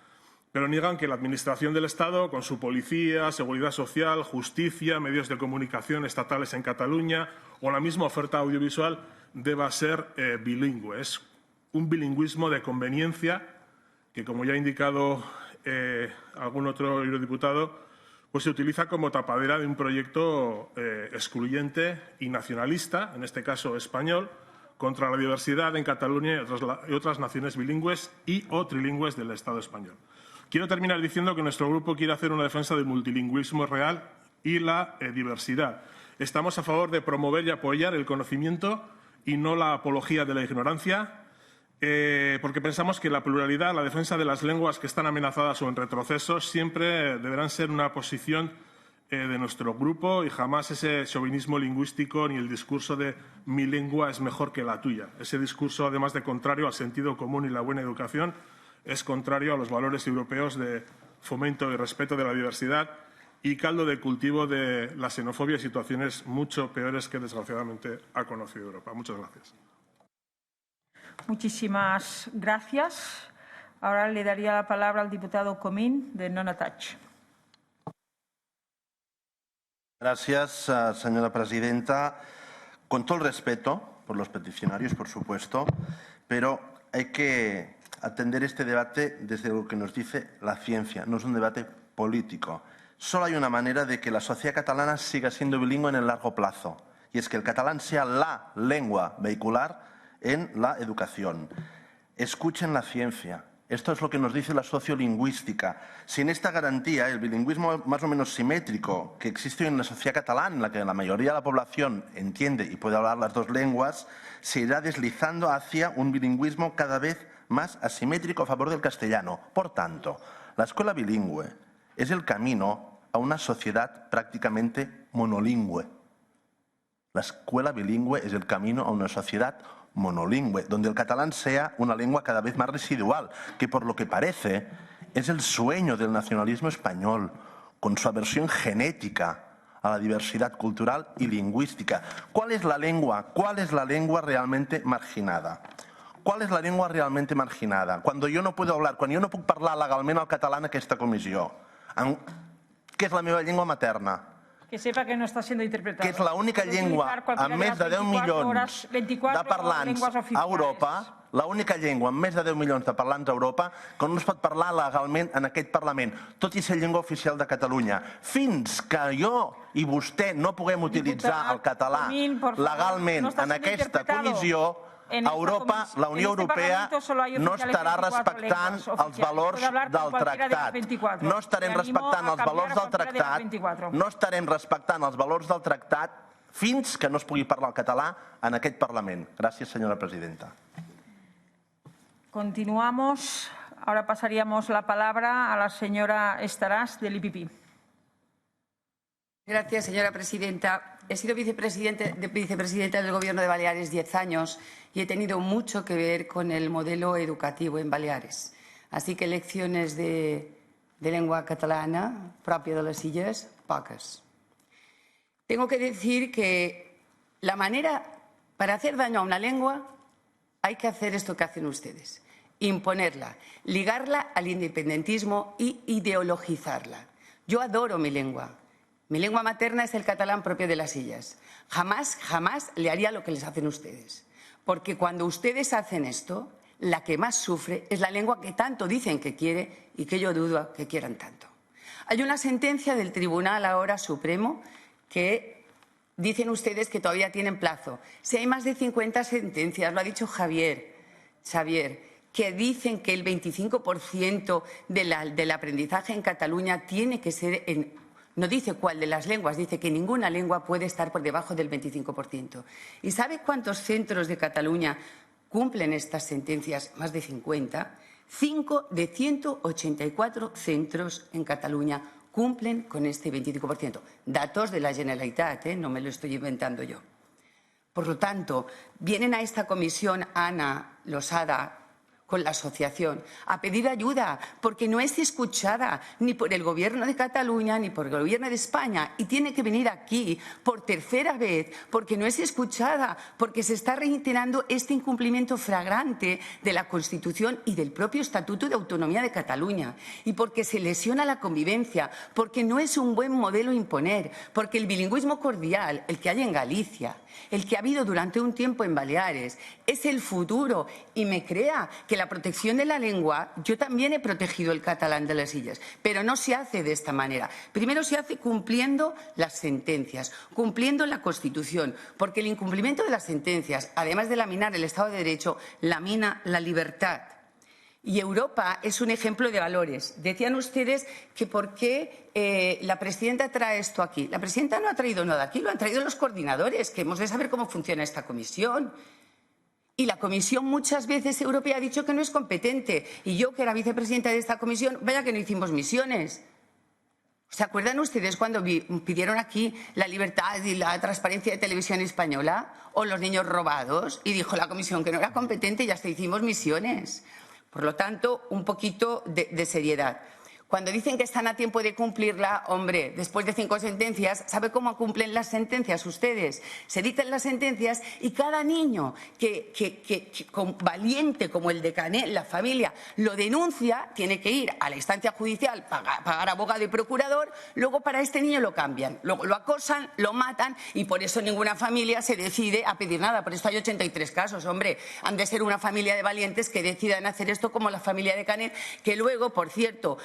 pero niegan que la Administración del Estado, con su policía, seguridad social, justicia, medios de comunicación estatales en Cataluña o la misma oferta audiovisual, deba ser bilingüe. Es un bilingüismo de conveniencia que, como ya ha indicado algún otro eurodiputado, pues se utiliza como tapadera de un proyecto excluyente y nacionalista, en este caso español, contra la diversidad en Cataluña y otras naciones bilingües y o trilingües del Estado español. Quiero terminar diciendo que nuestro grupo quiere hacer una defensa del multilingüismo real y la diversidad. Estamos a favor de promover y apoyar el conocimiento y no la apología de la ignorancia, porque pensamos que la pluralidad, la defensa de las lenguas que están amenazadas o en retroceso siempre deberán ser una posición de nuestro grupo y jamás ese chauvinismo lingüístico ni el discurso de mi lengua es mejor que la tuya. Ese discurso, además de contrario al sentido común y la buena educación, es contrario a los valores europeos de fomento y respeto de la diversidad y caldo de cultivo de la xenofobia y situaciones mucho peores que desgraciadamente ha conocido Europa. Muchas gracias. Muchísimas gracias. Ahora le daría la palabra al diputado Comín, de Non-Attach. Gracias, señora presidenta. Con todo el respeto por los peticionarios, por supuesto, pero hay que atender este debate desde lo que nos dice la ciencia. No es un debate político. Solo hay una manera de que la sociedad catalana siga siendo bilingüe en el largo plazo, y es que el catalán sea la lengua vehicular en la educación. Escuchen la ciencia. Esto es lo que nos dice la sociolingüística. Sin esta garantía, el bilingüismo más o menos simétrico que existe en la sociedad catalana, en la que la mayoría de la población entiende y puede hablar las dos lenguas, se irá deslizando hacia un bilingüismo cada vez más asimétrico a favor del castellano. Por tanto, la escuela bilingüe es el camino a una sociedad prácticamente monolingüe. La escuela bilingüe es el camino a una sociedad monolingüe, donde el catalán sea una lengua cada vez más residual, que por lo que parece es el sueño del nacionalismo español, con su aversión genética a la diversidad cultural y lingüística. ¿Cuál es la lengua? ¿Cuál es la lengua realmente marginada? ¿Cuál es la lengua realmente marginada? Cuando yo no puedo hablar, cuando yo no puc parlar legalment el català en aquesta comissió, que és la meva llengua materna, que sepa que no está siendo interpretado. Que és l'única llengua amb més de 10 milions de parlants a Europa, l'única llengua amb més de 10 milions de parlants a Europa que no es pot parlar legalment en aquest Parlament, tot i ser llengua oficial de Catalunya. Fins que jo i vostè no puguem utilitzar el català legalment en aquesta comissió, a Europa, la Unió Europea no estarà respectant els valors del tractat. No estarem respectant els valors del tractat. No estarem respectant els valors del tractat fins que no es pugui parlar el català en aquest Parlament. Gràcies, senyora presidenta. Continuamos. Ahora pasaríamos la palabra a la señora Estaràs, del IPP. Gracias, señora presidenta. He sido vicepresidenta del Gobierno de Baleares 10 años y he tenido mucho que ver con el modelo educativo en Baleares. Así que lecciones de lengua catalana propia de las Illes, pocas. Tengo que decir que la manera para hacer daño a una lengua hay que hacer esto que hacen ustedes, imponerla, ligarla al independentismo y ideologizarla. Yo adoro mi lengua. Mi lengua materna es el catalán propio de las Illes. Jamás, jamás le haría lo que les hacen ustedes. Porque cuando ustedes hacen esto, la que más sufre es la lengua que tanto dicen que quiere y que yo dudo que quieran tanto. Hay una sentencia del Tribunal ahora Supremo que dicen ustedes que todavía tienen plazo. Si hay más de 50 sentencias, lo ha dicho Xavier, que dicen que el 25% del aprendizaje en Cataluña tiene que ser en... No dice cuál de las lenguas, dice que ninguna lengua puede estar por debajo del 25%. ¿Y sabe cuántos centros de Cataluña cumplen estas sentencias? Más de 50. 5 de 184 centros en Cataluña cumplen con este 25%. Datos de la Generalitat, no me lo estoy inventando yo. Por lo tanto, vienen a esta comisión Ana Losada con la asociación a pedir ayuda porque no es escuchada ni por el Gobierno de Cataluña ni por el Gobierno de España y tiene que venir aquí por tercera vez porque no es escuchada, porque se está reiterando este incumplimiento flagrante de la Constitución y del propio Estatuto de Autonomía de Cataluña y porque se lesiona la convivencia, porque no es un buen modelo imponer, porque el bilingüismo cordial, el que hay en Galicia, el que ha habido durante un tiempo en Baleares, es el futuro y me crea que la protección de la lengua, yo también he protegido el catalán de las Illes, pero no se hace de esta manera. Primero se hace cumpliendo las sentencias, cumpliendo la Constitución, porque el incumplimiento de las sentencias, además de laminar el Estado de Derecho, lamina la libertad. Y Europa es un ejemplo de valores. Decían ustedes que por qué la presidenta trae esto aquí. La presidenta no ha traído nada aquí, lo han traído los coordinadores, que hemos de saber cómo funciona esta comisión. Y la Comisión muchas veces europea ha dicho que no es competente. Y yo, que era vicepresidenta de esta comisión, vaya que no hicimos misiones. ¿Se acuerdan ustedes cuando pidieron aquí la libertad y la transparencia de Televisión Española? O los niños robados. Y dijo la comisión que no era competente y hasta hicimos misiones. Por lo tanto, un poquito de seriedad. Cuando dicen que están a tiempo de cumplirla, hombre, después de 5 sentencias, ¿sabe cómo cumplen las sentencias ustedes? Se dictan las sentencias y cada niño que valiente como el de Canet, la familia, lo denuncia, tiene que ir a la instancia judicial, pagar abogado y procurador, luego para este niño lo cambian, luego lo acosan, lo matan y por eso ninguna familia se decide a pedir nada. Por esto hay 83 casos, hombre. Han de ser una familia de valientes que decidan hacer esto como la familia de Canet, que luego, por cierto,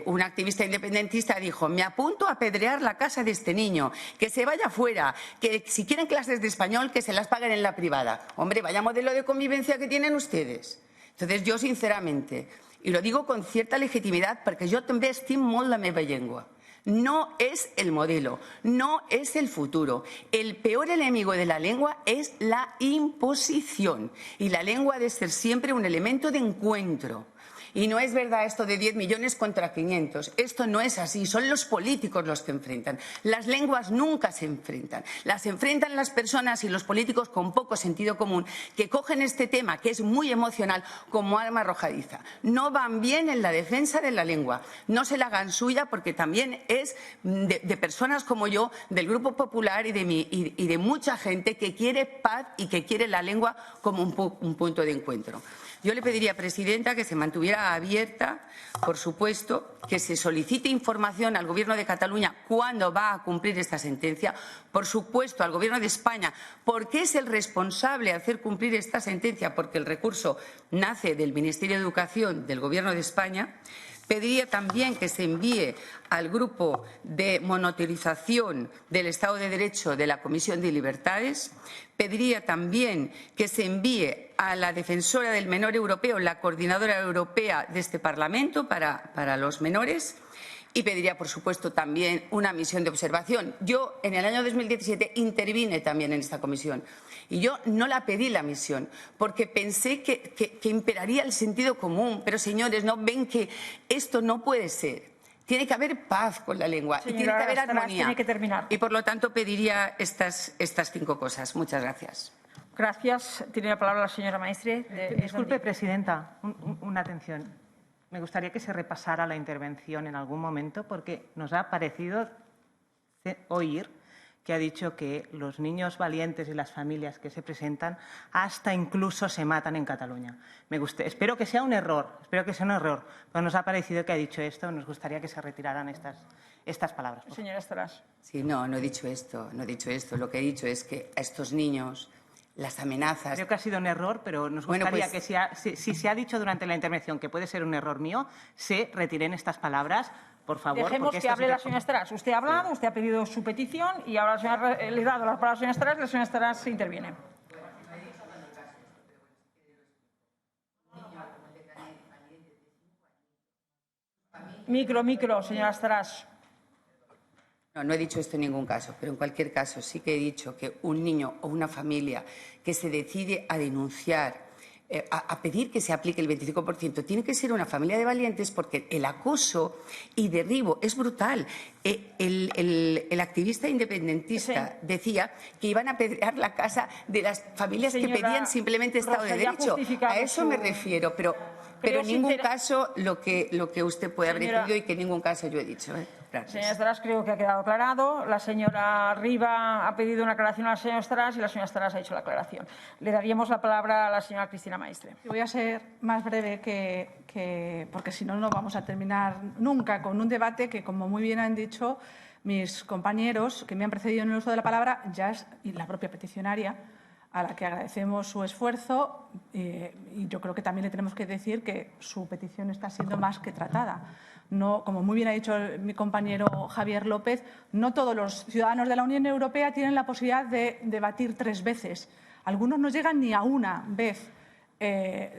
un activista independentista dijo: me apunto a apedrear la casa de este niño, que se vaya fuera, que si quieren clases de español que se las paguen en la privada. Hombre, vaya modelo de convivencia que tienen ustedes. Entonces yo sinceramente, y lo digo con cierta legitimidad porque yo també estim molt la meva llengua, no es el modelo, no es el futuro. El peor enemigo de la lengua es la imposición y la lengua ha de ser siempre un elemento de encuentro. Y no es verdad esto de 10 millones contra 500. Esto no es así. Son los políticos los que enfrentan. Las lenguas nunca se enfrentan. Las enfrentan las personas y los políticos con poco sentido común que cogen este tema, que es muy emocional, como arma arrojadiza. No van bien en la defensa de la lengua. No se la hagan suya porque también es de personas como yo, del Grupo Popular y de mucha gente que quiere paz y que quiere la lengua como un punto de encuentro. Yo le pediría, presidenta, que se mantuviera abierta, por supuesto, que se solicite información al Gobierno de Cataluña cuándo va a cumplir esta sentencia, por supuesto, al Gobierno de España, porque es el responsable de hacer cumplir esta sentencia, porque el recurso nace del Ministerio de Educación del Gobierno de España. Pediría también que se envíe al Grupo de Monitorización del Estado de Derecho de la Comisión de Libertades. Pediría también que se envíe a la Defensora del Menor Europeo, la Coordinadora Europea de este Parlamento para los menores. Y pediría, por supuesto, también una misión de observación. Yo, en el año 2017, intervine también en esta comisión. Y yo no la pedí la misión, porque pensé que imperaría el sentido común. Pero, señores, ¿no ven que esto no puede ser? Tiene que haber paz con la lengua y tiene que haber armonía. Tiene que terminar. Y, por lo tanto, pediría estas 5 cosas. Muchas gracias. Gracias. Tiene la palabra la señora Maestre. Disculpe, presidenta, una atención. Me gustaría que se repasara la intervención en algún momento porque nos ha parecido oír que ha dicho que los niños valientes y las familias que se presentan hasta incluso se matan en Cataluña. Espero que sea un error, pero nos ha parecido que ha dicho esto. Nos gustaría que se retiraran estas palabras. Señora Estaràs. Sí, no he dicho esto, Lo que he dicho es que a estos niños las amenazas... Creo que ha sido un error, pero nos gustaría que si se ha dicho durante la intervención que puede ser un error mío, se retiren estas palabras, por favor. Dejemos que hable la señora Estaràs. Usted ha hablado, usted ha pedido su petición y ahora le he dado la palabra a la señora Estaràs y la señora Estaràs se interviene. Micro, señora Estaràs. No he dicho esto en ningún caso, pero en cualquier caso sí que he dicho que un niño o una familia que se decide a denunciar, a pedir que se aplique el 25%, tiene que ser una familia de valientes porque el acoso y derribo es brutal. El activista independentista decía que iban a apedrear la casa de las familias que pedían simplemente Estado de Derecho. A eso me refiero, pero en ningún caso lo que usted puede haber entendido y que en ningún caso yo he dicho. Gracias. Señora Estaràs, creo que ha quedado aclarado. La señora Riba ha pedido una aclaración a la señora Estaràs y la señora Estaràs ha hecho la aclaración. Le daríamos la palabra a la señora Cristina Maestre. Voy a ser más breve porque si no, no vamos a terminar nunca con un debate que, como muy bien han dicho mis compañeros que me han precedido en el uso de la palabra, y la propia peticionaria, a la que agradecemos su esfuerzo, y yo creo que también le tenemos que decir que su petición está siendo más que tratada. No, como muy bien ha dicho mi compañero Javier López, no todos los ciudadanos de la Unión Europea tienen la posibilidad de debatir 3 veces. Algunos no llegan ni a una vez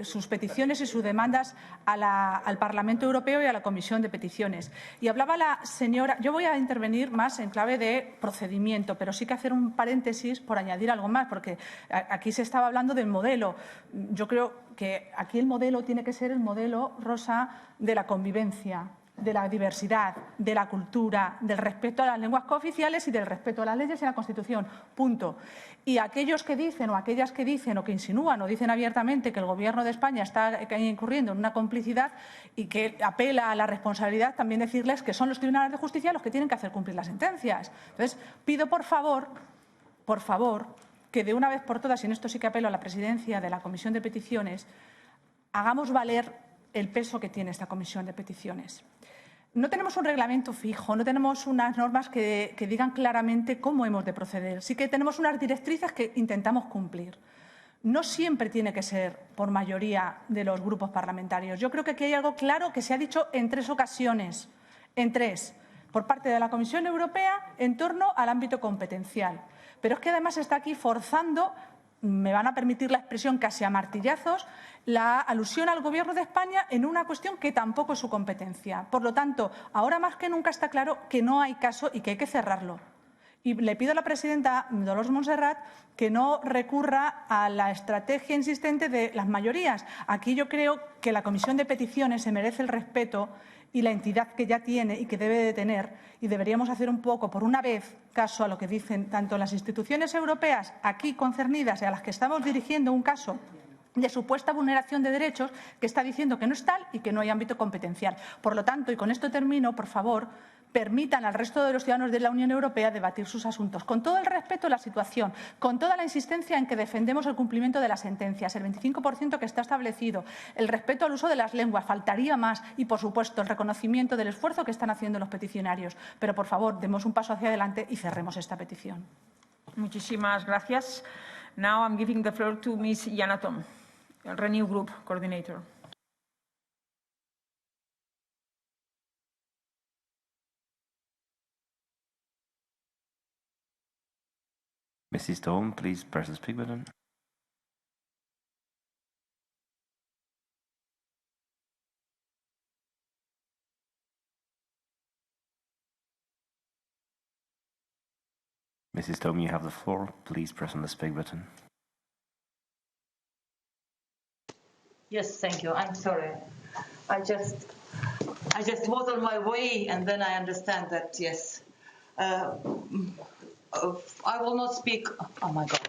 sus peticiones y sus demandas al Parlamento Europeo y a la Comisión de Peticiones. Y hablaba la señora... Yo voy a intervenir más en clave de procedimiento, pero sí que hacer un paréntesis por añadir algo más, porque aquí se estaba hablando del modelo. Yo creo que aquí el modelo tiene que ser el modelo, Rosa, de la convivencia. de la diversidad, de la cultura, del respeto a las lenguas cooficiales y del respeto a las leyes y a la Constitución. Punto. Y aquellos que dicen o aquellas que dicen o que insinúan o dicen abiertamente que el Gobierno de España está incurriendo en una complicidad y que apela a la responsabilidad, también decirles que son los tribunales de justicia los que tienen que hacer cumplir las sentencias. Entonces, pido por favor, que de una vez por todas, y en esto sí que apelo a la presidencia de la Comisión de Peticiones, hagamos valer el peso que tiene esta Comisión de Peticiones. No tenemos un reglamento fijo, no tenemos unas normas que digan claramente cómo hemos de proceder. Sí que tenemos unas directrices que intentamos cumplir. No siempre tiene que ser por mayoría de los grupos parlamentarios. Yo creo que aquí hay algo claro que se ha dicho en 3 ocasiones, por parte de la Comisión Europea en torno al ámbito competencial. Pero es que además está aquí forzando, me van a permitir la expresión casi a martillazos, la alusión al Gobierno de España en una cuestión que tampoco es su competencia. Por lo tanto, ahora más que nunca está claro que no hay caso y que hay que cerrarlo. Y le pido a la presidenta Dolors Montserrat que no recurra a la estrategia insistente de las mayorías. Aquí yo creo que la Comisión de Peticiones se merece el respeto y la entidad que ya tiene y que debe de tener, y deberíamos hacer un poco, por una vez, caso a lo que dicen tanto las instituciones europeas aquí concernidas y a las que estamos dirigiendo un caso de supuesta vulneración de derechos que está diciendo que no es tal y que no hay ámbito competencial. Por lo tanto, y con esto termino, por favor, permitan al resto de los ciudadanos de la Unión Europea debatir sus asuntos, con todo el respeto a la situación, con toda la insistencia en que defendemos el cumplimiento de las sentencias, el 25% que está establecido, el respeto al uso de las lenguas, faltaría más, y, por supuesto, el reconocimiento del esfuerzo que están haciendo los peticionarios. Pero, por favor, demos un paso hacia adelante y cerremos esta petición. Muchísimas gracias. Now I'm giving the floor to Ms. Yana Tom, Renew Group Coordinator. Mrs. Daum, please press the speak button. Mrs. Daum, you have the floor. Please press on the speak button. Yes, thank you. I'm sorry. I just was on my way, and then I understand that, yes. I will not speak. Oh my God,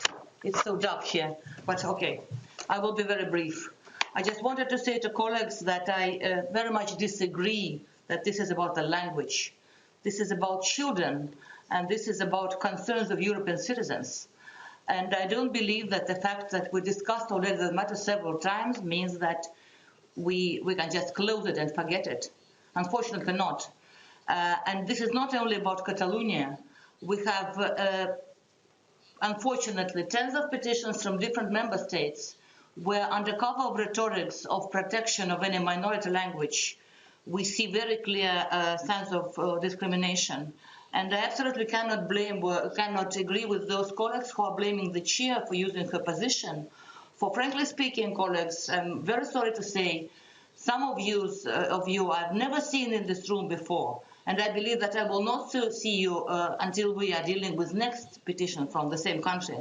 it's so dark here. But okay, I will be very brief. I just wanted to say to colleagues that I very much disagree that this is about the language. This is about children, and this is about concerns of European citizens. And I don't believe that the fact that we discussed already the matter several times means that we can just close it and forget it. Unfortunately not. And this is not only about Catalonia. We have, unfortunately, tens of petitions from different member states where, under cover of rhetorics of protection of any minority language, we see very clear signs of discrimination. And I absolutely cannot agree with those colleagues who are blaming the chair for using her position. For frankly speaking, colleagues, I'm very sorry to say, some of you I've never seen in this room before. And I believe that I will not see you until we are dealing with next petition from the same country.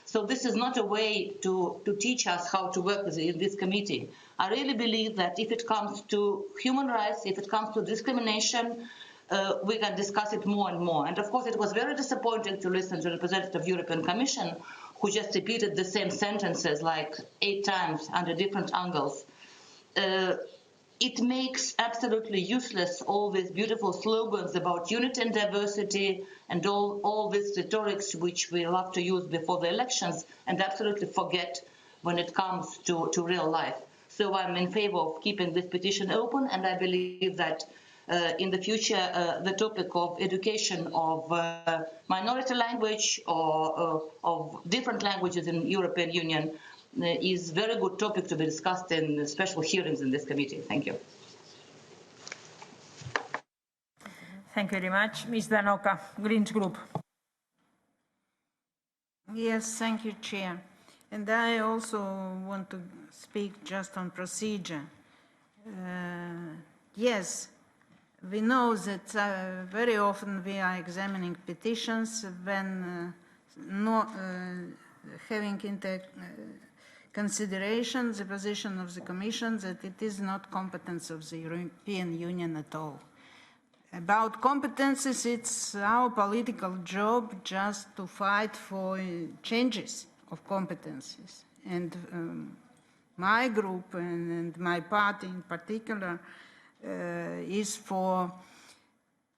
So this is not a way to teach us how to work in this committee. I really believe that if it comes to human rights, if it comes to discrimination, we can discuss it more and more. And of course, it was very disappointing to listen to the representative of the European Commission, who just repeated the same sentences like 8 times under different angles. It makes absolutely useless all these beautiful slogans about unity and diversity and all these rhetorics which we love to use before the elections and absolutely forget when it comes to real life. So I'm in favor of keeping this petition open, and I believe that in the future the topic of education of minority language or of different languages in the European Union is a very good topic to be discussed in special hearings in this committee. Thank you. Thank you very much. Ms. Danoka, Greens Group. Yes, thank you, Chair. And I also want to speak just on procedure. Yes, we know that very often we are examining petitions when not having into consideration the position of the Commission that it is not competence of the European Union at all. About competences, it's our political job just to fight for changes of competences. And my group and my party in particular is for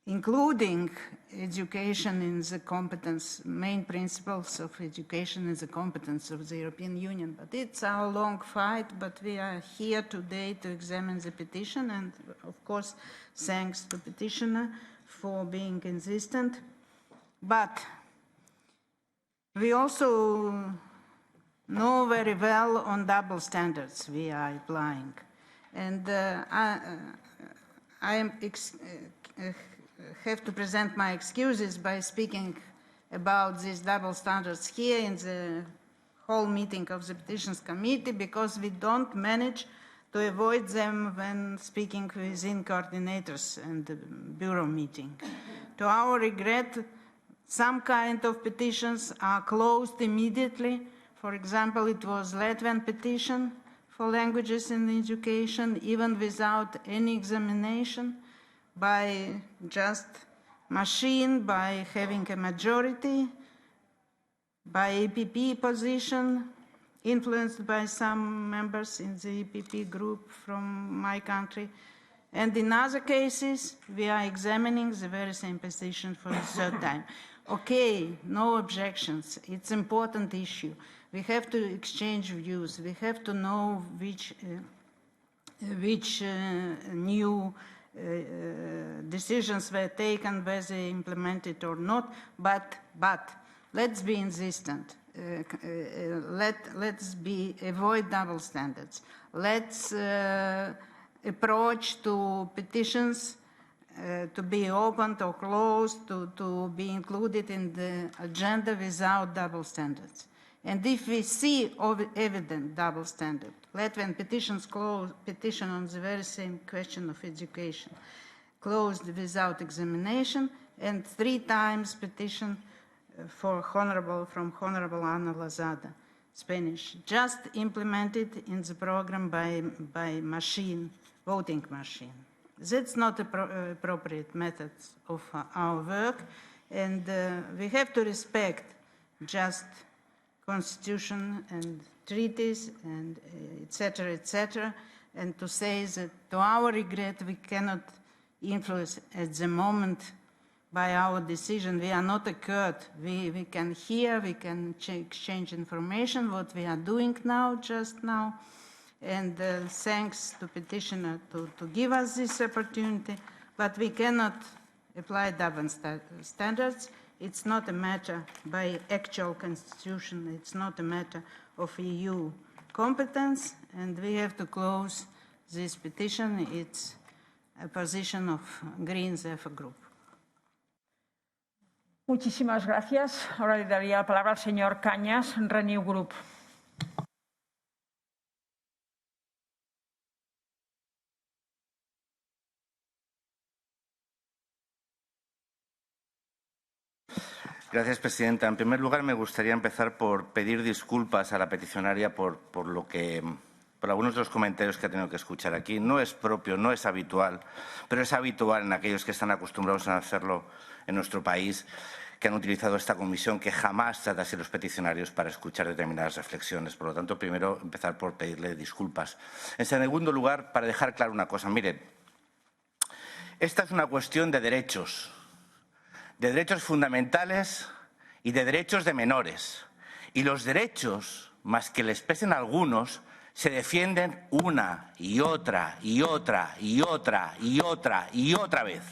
including education in the competence, main principles of education in the competence of the European Union. But it's our long fight, but we are here today to examine the petition, and of course, thanks to petitioner for being insistent. But we also know very well on double standards we are applying. And I have to present my excuses by speaking about these double standards here in the whole meeting of the Petitions Committee, because we don't manage to avoid them when speaking within coordinators and the bureau meeting. To our regret, some kind of petitions are closed immediately. For example, it was Latvian petition for languages in education, even without any examination, by just machine, by having a majority, by EPP position, influenced by some members in the EPP group from my country. And in other cases, we are examining the very same position for the third time. Okay, no objections. It's an important issue. We have to exchange views. We have to know which new decisions were taken, whether implemented or not, but let's be insistent. Let's avoid double standards. Let's approach to petitions to be opened or closed, to be included in the agenda without double standards. And if we see evident double standard, Latvian petitions petition on the very same question of education, closed without examination, and 3 times petition from Honorable Ana Lozada, Spanish, just implemented in the program by machine, voting machine. That's not appropriate methods of our work, and we have to respect just constitution and treaties and etc., and to say that to our regret we cannot influence at the moment by our decision. We are not a court. We can hear, we can exchange information, what we are doing now, just now, and thanks to petitioner to give us this opportunity, but we cannot apply double standards. It's not a matter by actual constitution, it's not a matter of EU competence, and we have to close this petition. It's a position of Greens EFA Group. Muchísimas gracias. Ahora le daría la palabra al señor Cañas, Renew Group. Gracias, presidenta. En primer lugar, me gustaría empezar por pedir disculpas a la peticionaria por algunos de los comentarios que ha tenido que escuchar aquí. No es propio, no es habitual, pero es habitual en aquellos que están acostumbrados a hacerlo en nuestro país, que han utilizado esta comisión, que jamás trata así los peticionarios para escuchar determinadas reflexiones. Por lo tanto, primero, empezar por pedirle disculpas. En segundo lugar, para dejar claro una cosa. Miren, esta es una cuestión de derechos fundamentales y de derechos de menores. Y los derechos, más que les pesen a algunos, se defienden una y otra y otra y otra y otra y otra vez,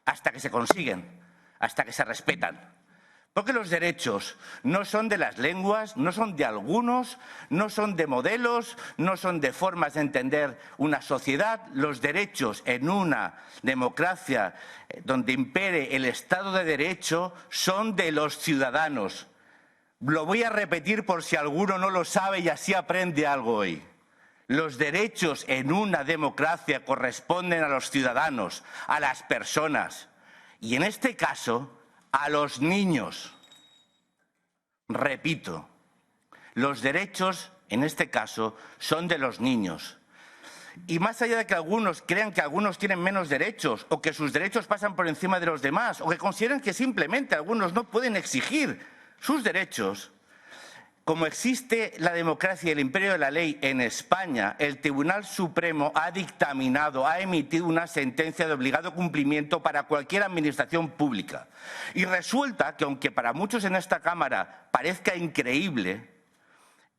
hasta que se consiguen, hasta que se respetan. Porque los derechos no son de las lenguas, no son de algunos, no son de modelos, no son de formas de entender una sociedad. Los derechos en una democracia donde impere el Estado de Derecho son de los ciudadanos. Lo voy a repetir por si alguno no lo sabe y así aprende algo hoy. Los derechos en una democracia corresponden a los ciudadanos, a las personas. Y en este caso, a los niños. Repito, los derechos, en este caso, son de los niños. Y más allá de que algunos crean que algunos tienen menos derechos o que sus derechos pasan por encima de los demás o que consideren que simplemente algunos no pueden exigir sus derechos, como existe la democracia y el imperio de la ley en España, el Tribunal Supremo ha dictaminado, ha emitido una sentencia de obligado cumplimiento para cualquier administración pública. Y resulta que, aunque para muchos en esta Cámara parezca increíble,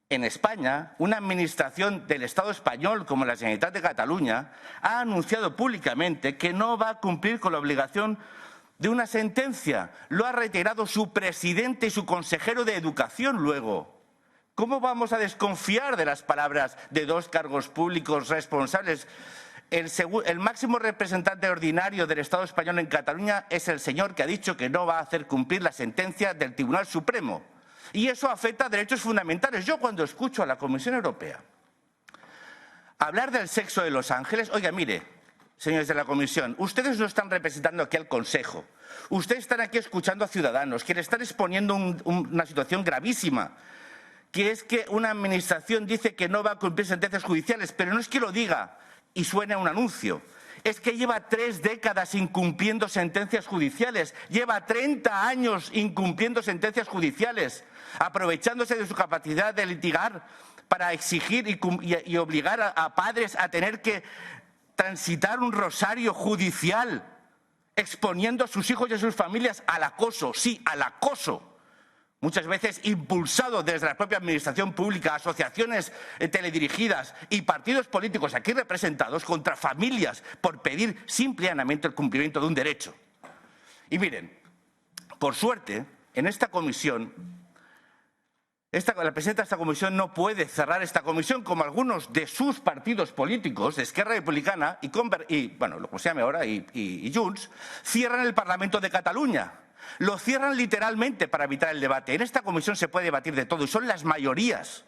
en España, una administración del Estado español, como la Generalitat de Cataluña, ha anunciado públicamente que no va a cumplir con la obligación de una sentencia. Lo ha reiterado su presidente y su consejero de Educación luego. ¿Cómo vamos a desconfiar de las palabras de dos cargos públicos responsables? El máximo representante ordinario del Estado español en Cataluña es el señor que ha dicho que no va a hacer cumplir la sentencia del Tribunal Supremo. Y eso afecta a derechos fundamentales. Yo cuando escucho a la Comisión Europea hablar del sexo de los ángeles, oiga, mire, señores de la Comisión, ustedes no están representando aquí al Consejo. Ustedes están aquí escuchando a ciudadanos que le están exponiendo una situación gravísima, que es que una administración dice que no va a cumplir sentencias judiciales, pero no es que lo diga y suene a un anuncio. Es que lleva 3 décadas incumpliendo sentencias judiciales, lleva 30 años incumpliendo sentencias judiciales, aprovechándose de su capacidad de litigar para exigir y obligar a padres a tener que transitar un rosario judicial, exponiendo a sus hijos y a sus familias al acoso, sí, al acoso. Muchas veces impulsado desde la propia administración pública, asociaciones teledirigidas y partidos políticos aquí representados contra familias por pedir simple y llanamente el cumplimiento de un derecho. Y miren, por suerte, en esta comisión, la presidenta de esta comisión no puede cerrar esta comisión como algunos de sus partidos políticos, de Esquerra Republicana y bueno, lo que se llame ahora, y Junts, cierran el Parlamento de Cataluña. Lo cierran literalmente para evitar el debate. En esta comisión se puede debatir de todo y son las mayorías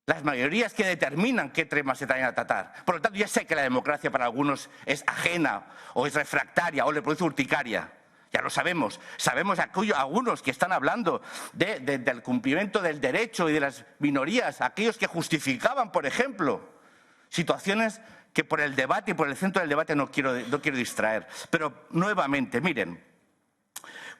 que determinan qué temas se traen a tratar. Por lo tanto, ya sé que la democracia para algunos es ajena o es refractaria o le produce urticaria. Ya lo sabemos. Sabemos algunos que están hablando del cumplimiento del derecho y de las minorías, aquellos que justificaban, por ejemplo, situaciones que por el debate y por el centro del debate no quiero distraer. Pero nuevamente, miren,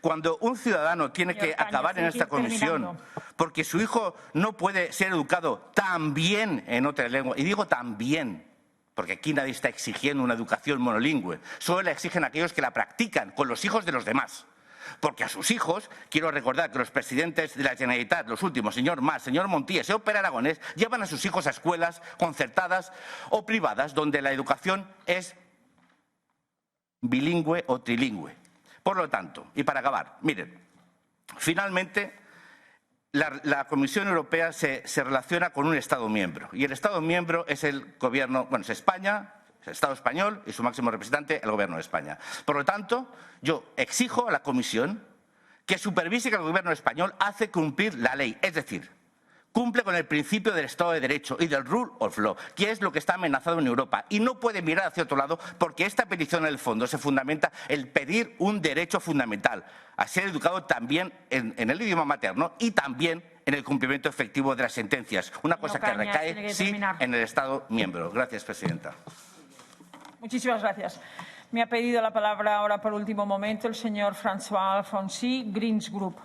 cuando un ciudadano tiene que acabar en esta comisión porque su hijo no puede ser educado tan bien en otra lengua, y digo tan bien, porque aquí nadie está exigiendo una educación monolingüe, solo la exigen aquellos que la practican con los hijos de los demás. Porque a sus hijos, quiero recordar que los presidentes de la Generalitat, los últimos, señor Mas, señor Montilla, señor Pere Aragonés, llevan a sus hijos a escuelas concertadas o privadas donde la educación es bilingüe o trilingüe. Por lo tanto, y para acabar, miren, finalmente la Comisión Europea se relaciona con un Estado miembro y el Estado miembro es el gobierno, bueno, es España, es el Estado español y su máximo representante, el Gobierno de España. Por lo tanto, yo exijo a la Comisión que supervise que el Gobierno español hace cumplir la ley, es decir, cumple con el principio del Estado de Derecho y del Rule of Law, que es lo que está amenazado en Europa. Y no puede mirar hacia otro lado porque esta petición, en el fondo, se fundamenta en pedir un derecho fundamental, a ser educado también en el idioma materno y también en el cumplimiento efectivo de las sentencias. Una cosa que recae, sí, en el Estado miembro. Gracias, presidenta. Muchísimas gracias. Me ha pedido la palabra ahora por último momento el señor François Alfonsi, Greens Group.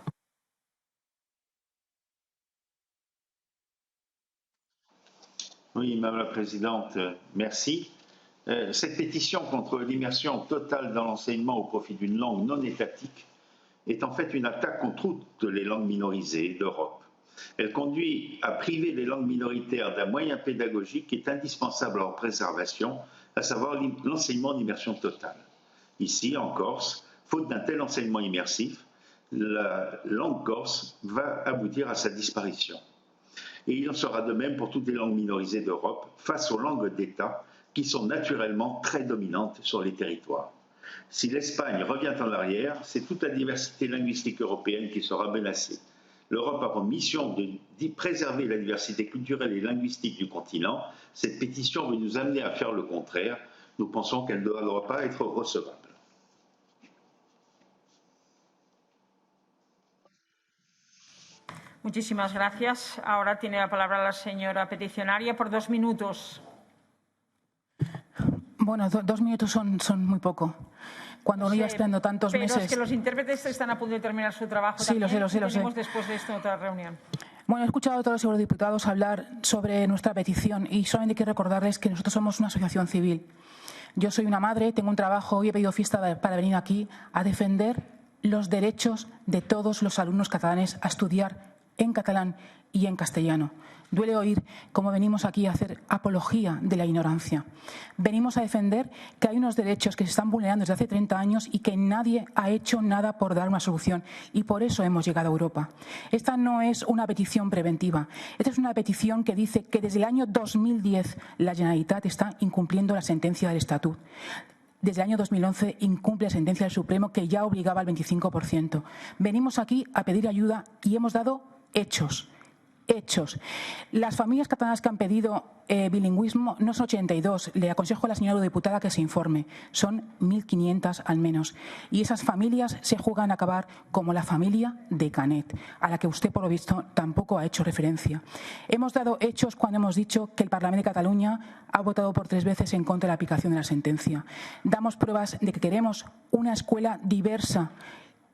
Oui, Madame la Présidente, merci. Cette pétition contre l'immersion totale dans l'enseignement au profit d'une langue non étatique est en fait une attaque contre toutes les langues minorisées d'Europe. Elle conduit à priver les langues minoritaires d'un moyen pédagogique qui est indispensable à leur préservation, à savoir l'enseignement en immersion totale. Ici, en Corse, faute d'un tel enseignement immersif, la langue corse va aboutir à sa disparition. Et il en sera de même pour toutes les langues minorisées d'Europe face aux langues d'État qui sont naturellement très dominantes sur les territoires. Si l'Espagne revient en arrière, c'est toute la diversité linguistique européenne qui sera menacée. L'Europe a pour mission de préserver la diversité culturelle et linguistique du continent. Cette pétition veut nous amener à faire le contraire. Nous pensons qu'elle ne doit pas être recevable. Muchísimas gracias. Ahora tiene la palabra la señora peticionaria por 2 minutos. Bueno, 2 minutos son muy poco. Cuando uno ya estando tantos pero meses... es que los intérpretes están a punto de terminar su trabajo. Sí, también, lo sé. Tenemos después de esto otra reunión. Bueno, he escuchado a todos los eurodiputados hablar sobre nuestra petición y solamente quiero recordarles que nosotros somos una asociación civil. Yo soy una madre, tengo un trabajo y he pedido fiesta para venir aquí a defender los derechos de todos los alumnos catalanes a estudiar en catalán y en castellano. Duele oír cómo venimos aquí a hacer apología de la ignorancia. Venimos a defender que hay unos derechos que se están vulnerando desde hace 30 años y que nadie ha hecho nada por dar una solución. Y por eso hemos llegado a Europa. Esta no es una petición preventiva. Esta es una petición que dice que desde el año 2010 la Generalitat está incumpliendo la sentencia del Estatut. Desde el año 2011 incumple la sentencia del Supremo que ya obligaba al 25%. Venimos aquí a pedir ayuda y hemos dado hechos. Las familias catalanas que han pedido bilingüismo no son 82. Le aconsejo a la señora eurodiputada que se informe. Son 1.500 al menos. Y esas familias se juegan a acabar como la familia de Canet, a la que usted, por lo visto, tampoco ha hecho referencia. Hemos dado hechos cuando hemos dicho que el Parlamento de Cataluña ha votado por 3 veces en contra de la aplicación de la sentencia. Damos pruebas de que queremos una escuela diversa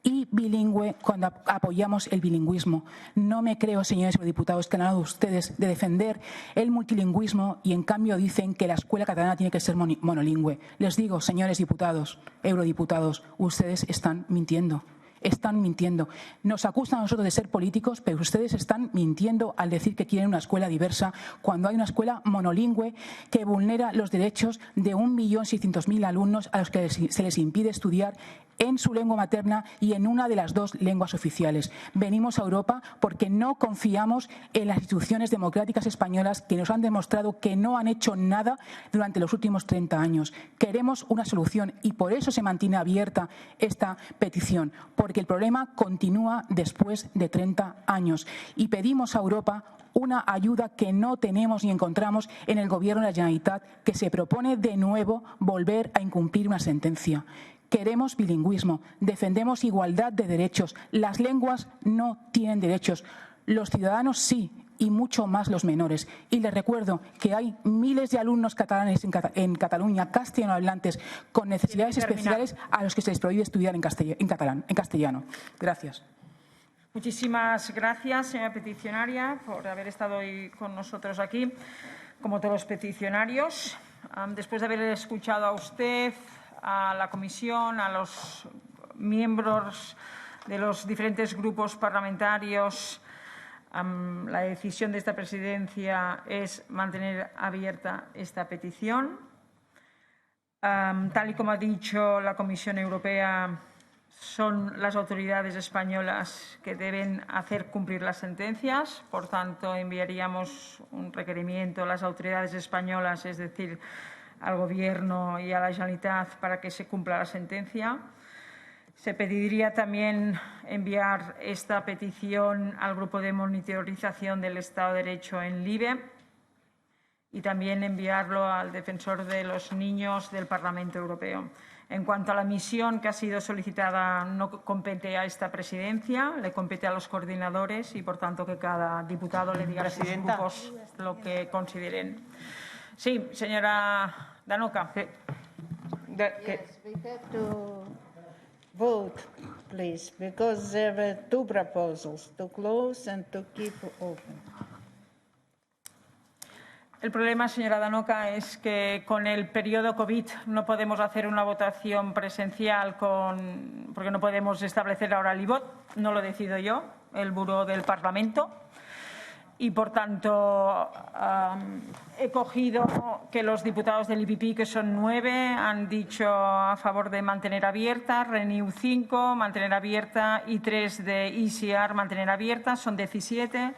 y bilingüe cuando apoyamos el bilingüismo. No me creo, señores diputados, que han hablado ustedes de defender el multilingüismo y en cambio dicen que la escuela catalana tiene que ser monolingüe. Les digo, señores diputados, eurodiputados, ustedes están mintiendo. Están mintiendo. Nos acusan a nosotros de ser políticos, pero ustedes están mintiendo al decir que quieren una escuela diversa cuando hay una escuela monolingüe que vulnera los derechos de 1.600.000 alumnos a los que se les impide estudiar en su lengua materna y en una de las 2 lenguas oficiales. Venimos a Europa porque no confiamos en las instituciones democráticas españolas que nos han demostrado que no han hecho nada durante los últimos 30 años. Queremos una solución y por eso se mantiene abierta esta petición, porque el problema continúa después de 30 años. Y pedimos a Europa una ayuda que no tenemos ni encontramos en el Gobierno de la Generalitat, que se propone de nuevo volver a incumplir una sentencia. Queremos bilingüismo, defendemos igualdad de derechos. Las lenguas no tienen derechos, los ciudadanos sí, y mucho más los menores. Y les recuerdo que hay miles de alumnos catalanes en Cataluña, castellano hablantes, con necesidades especiales a los que se les prohíbe estudiar en castellano. Gracias. Muchísimas gracias, señora peticionaria, por haber estado hoy con nosotros aquí, como todos los peticionarios. Después de haber escuchado a usted, a la comisión, a los miembros de los diferentes grupos parlamentarios, la decisión de esta presidencia es mantener abierta esta petición. Tal y como ha dicho la Comisión Europea, son las autoridades españolas que deben hacer cumplir las sentencias. Por tanto, enviaríamos un requerimiento a las autoridades españolas, es decir, al Gobierno y a la Generalitat, para que se cumpla la sentencia. Se pediría también enviar esta petición al Grupo de Monitorización del Estado de Derecho en LIBE y también enviarlo al Defensor de los Niños del Parlamento Europeo. En cuanto a la misión que ha sido solicitada, no compete a esta presidencia, le compete a los coordinadores y, por tanto, que cada diputado le diga a sus grupos lo que consideren. Sí, señora Danoka. Yes, we have to vote, please, because there were 2 proposals, to close and to keep open. El problema, señora Danoka, es que con el periodo COVID no podemos hacer una votación presencial porque no podemos establecer ahora el voto. No lo decido yo, el Buró del Parlamento. Y, por tanto, he cogido que los diputados del IPP, que son 9, han dicho a favor de mantener abierta, Renew 5, mantener abierta, y 3 de ECR, mantener abierta, son 17.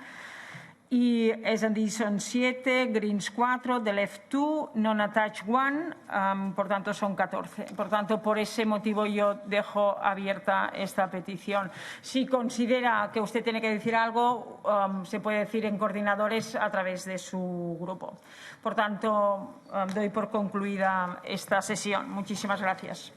Y S&D son 7, Greens 4, The Left 2, Non-Attached 1, por tanto son 14. Por tanto, por ese motivo yo dejo abierta esta petición. Si considera que usted tiene que decir algo, se puede decir en coordinadores a través de su grupo. Por tanto, doy por concluida esta sesión. Muchísimas gracias.